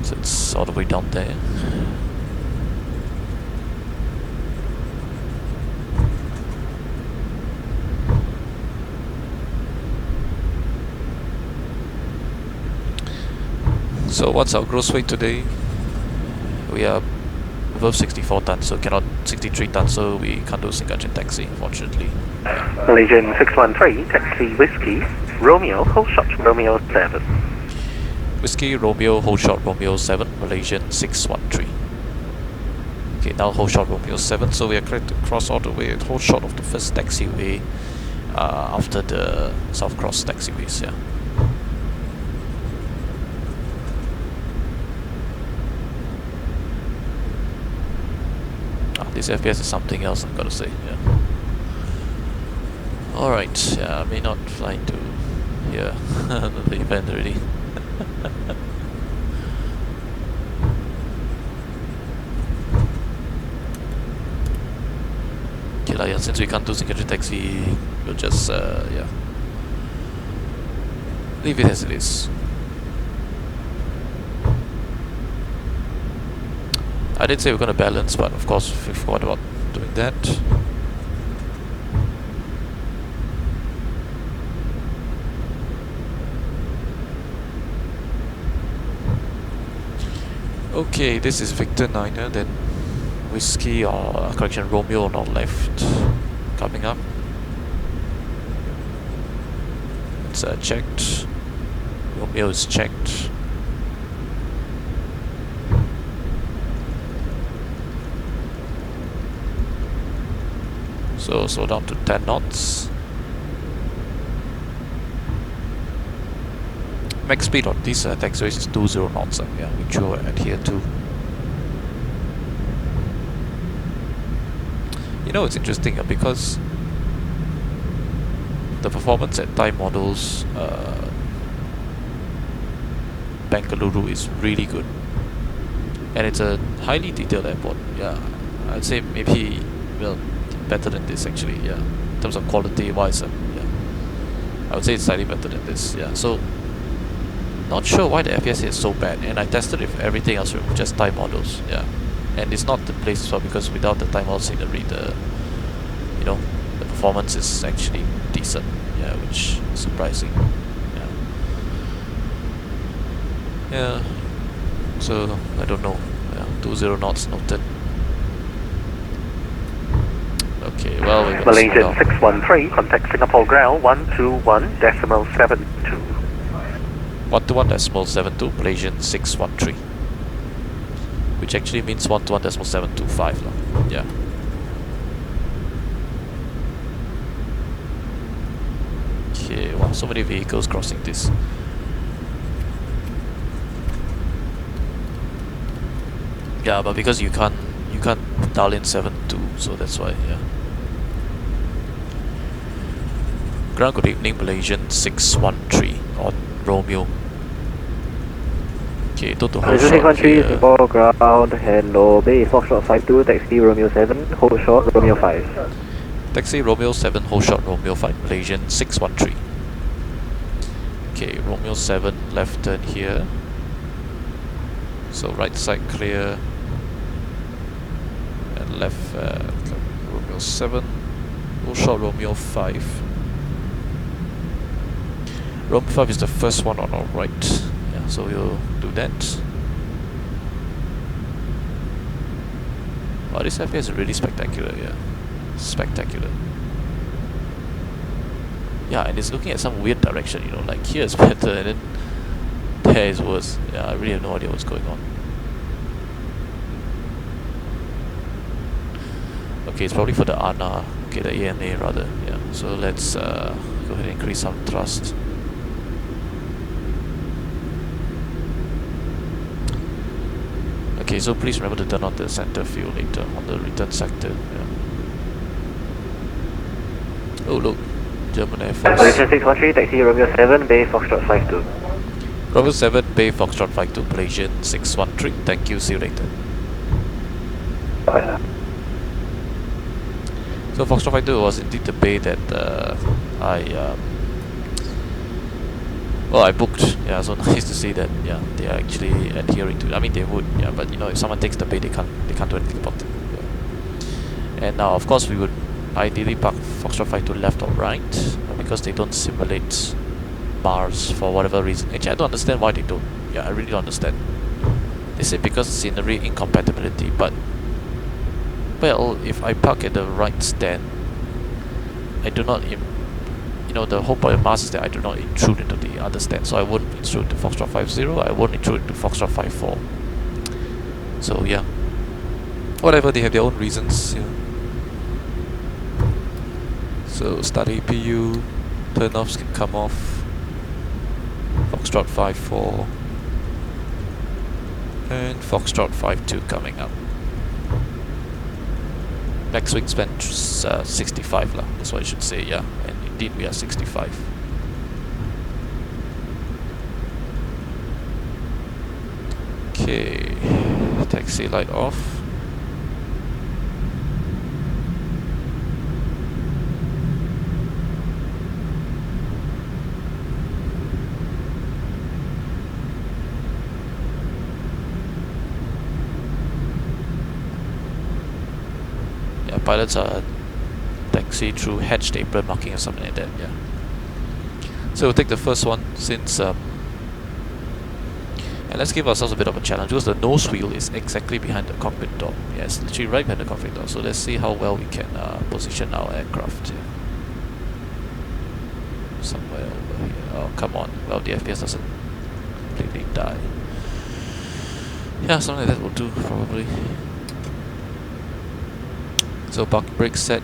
So it's all the way down there. So what's our gross weight today? We are above 64 tons, so cannot 63 tons, so we can't do single engine taxi, unfortunately. Yeah. Malaysian 613, taxi whiskey, Romeo, hold shot Romeo 7. Whiskey, Romeo, hold short Romeo 7, Malaysian 613. Okay, now hold short Romeo 7, so we are correct to cross all the way, hold short of the first taxiway after the South Cross taxiways, yeah. This FPS is something else, I've got to say, yeah. Alright, yeah, I may not fly to here, the event already. Okay, yeah, since we can't do single engine taxi, we'll just, yeah, leave it as it is. I did say we're going to balance, but of course we forgot about doing that. Okay, this is Victor 9er, then Whiskey or correction Romeo on our left coming up. It's checked. Romeo is checked. So slow down to 10 knots. Max speed on these taxiways is 20 knots, yeah, which we'll adhere to. You know, it's interesting because the performance at Thai models, Bengaluru is really good, and it's a highly detailed airport. Yeah, I'd say maybe, well, better than this actually, yeah, in terms of quality wise, yeah, I would say it's slightly better than this, yeah. So Not sure why the FPS is so bad, and I tested with everything else with just Thai models, yeah. And it's not the place as well, because without the Thai model scenery, the performance is actually decent, yeah, which is surprising, yeah. Yeah, so I don't know, yeah, 20 knots noted. Okay, well, we're Malaysia 613, contact Singapore ground 121.72. 121.72, Malaysian 613. Which actually means 121.725 lah. Yeah. Okay, wow, so many vehicles crossing this. Yeah, but because you can't dial in 72, so that's why, yeah. Ground, good evening, Malaysian 613 on Romeo. Okay, total hold short 613, Singapore ground, hello, base Foxtrot 52, taxi Romeo 7, hold short Romeo 5. Taxi Romeo 7, hold short Romeo 5, Malaysian 613. Okay, Romeo 7, left turn here. So right side clear. And left, Romeo 7, hold short Romeo 5. Romeo 5 is the first one on our right. Yeah, so we'll do that. Wow, this FPS is really spectacular, yeah. Spectacular. Yeah, and it's looking at some weird direction, like here is better and then there is worse. Yeah, I really have no idea what's going on. Okay, it's probably for the ANA, okay, the ANA rather, yeah. So let's go ahead and increase some thrust. Okay, so please remember to turn on the center fuel later on the return sector. Yeah. Oh look, German Air Force. Malaysia 613, taxi Romeo 7, Bay Foxtrot 52. Romeo 7, Bay Foxtrot 52, Malaysian 613. Thank you, see you later. So Foxtrot 52 was indeed the bay that I booked. Yeah, so nice to see that. Yeah, they are actually adhering to it. I mean, they would. Yeah, but if someone takes the bay, they can't do anything about it. Yeah. And now, of course, we would ideally park Foxtrot 5 to left or right, because they don't simulate Mars for whatever reason. Actually, I don't understand why they don't. Yeah, I really don't understand. They say because scenery incompatibility, but well, if I park at the right stand, I do not. The whole point of Mars is that I do not intrude into the other stand, so I won't intrude to Foxtrot 50, I won't intrude to Foxtrot 54. So yeah, whatever, they have their own reasons. Yeah. So start APU, turn-offs can come off, Foxtrot 54, and Foxtrot 52 coming up. Max wingspan 65 lah, that's what I should say, yeah. And indeed we are 65. Okay, taxi light off. Yeah, pilots are taxi through hatched apron marking or something like that, yeah. So we'll take the first one since and let's give ourselves a bit of a challenge, because the nose wheel is exactly behind the cockpit door. Yes, literally right behind the cockpit door. So let's see how well we can position our aircraft here. Somewhere over here. Oh, come on. Well, the FPS doesn't completely die. Yeah, something like that will do, probably. So park brake set.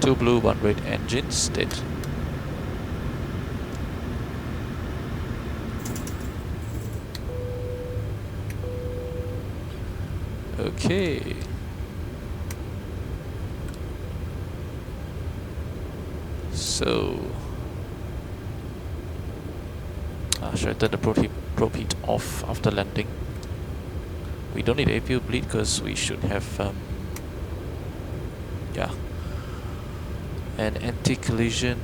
2 blue, 1 red engines, dead. Okay. So should I turn the probe heat off after landing? We don't need APU bleed because we should have yeah, an anti-collision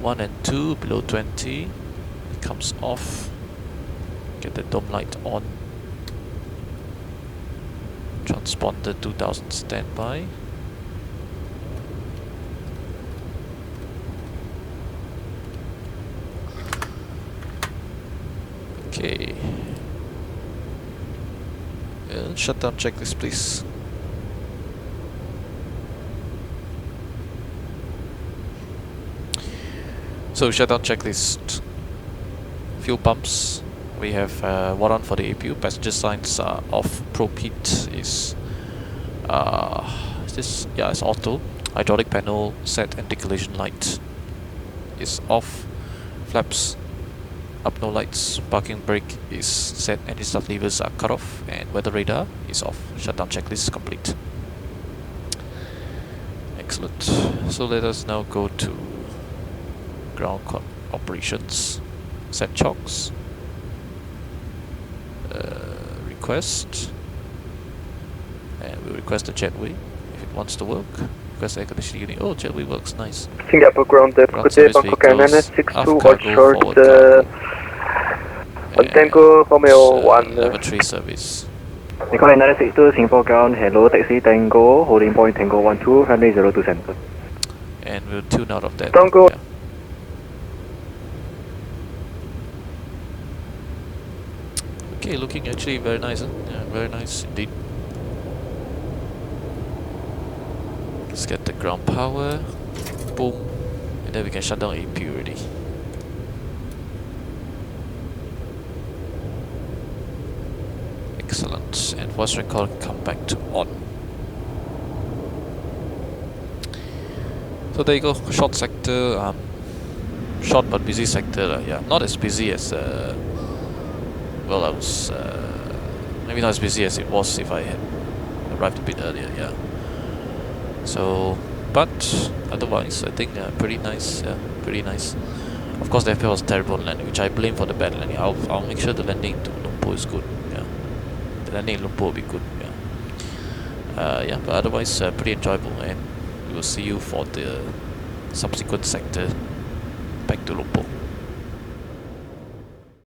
1 and 2 below 20. It comes off. Get the dome light on. Transponder 2000 standby. Okay. Shutdown checklist, please. So shutdown checklist. Fuel pumps. We have one on for the APU. Passenger signs are off. Probe heat is this? Yeah, it's auto. Hydraulic panel set and decollision light is off. Flaps up, no lights. Parking brake is set and the start levers are cut off. And weather radar is off. Shutdown checklist complete. Excellent. So let us now go to ground operations. Set chocks. Request. And we'll request a jetway if it wants to work. Request air conditioning unit. Oh, jetway works, nice. Singapore ground, Ground service Bangkok vehicles, Airlines 62 aft cargo, onshore forward the cargo, Tango Romeo 1. lavatory service. Nicola 962 Singapore ground, hello, taxi Tango, holding point Tango 12, runway 02 center. And we'll tune out of that. Tango. Yeah. Okay, looking actually very nice. Yeah, very nice indeed. Let's get the ground power. Boom. And then we can shut down AP already. Excellent. And voice record come back to on. So there you go. Short sector. Short but busy sector. Yeah, not as busy as well, I was maybe not as busy as it was if I had arrived a bit earlier, yeah. So, but otherwise, I think pretty nice, pretty nice. Of course, the FPL was terrible on landing, which I blame for the bad landing. I'll make sure the landing to Lumpur is good, yeah. The landing in Lumpur will be good, yeah. Yeah, but otherwise, pretty enjoyable, and we will see you for the subsequent sector back to Lumpur.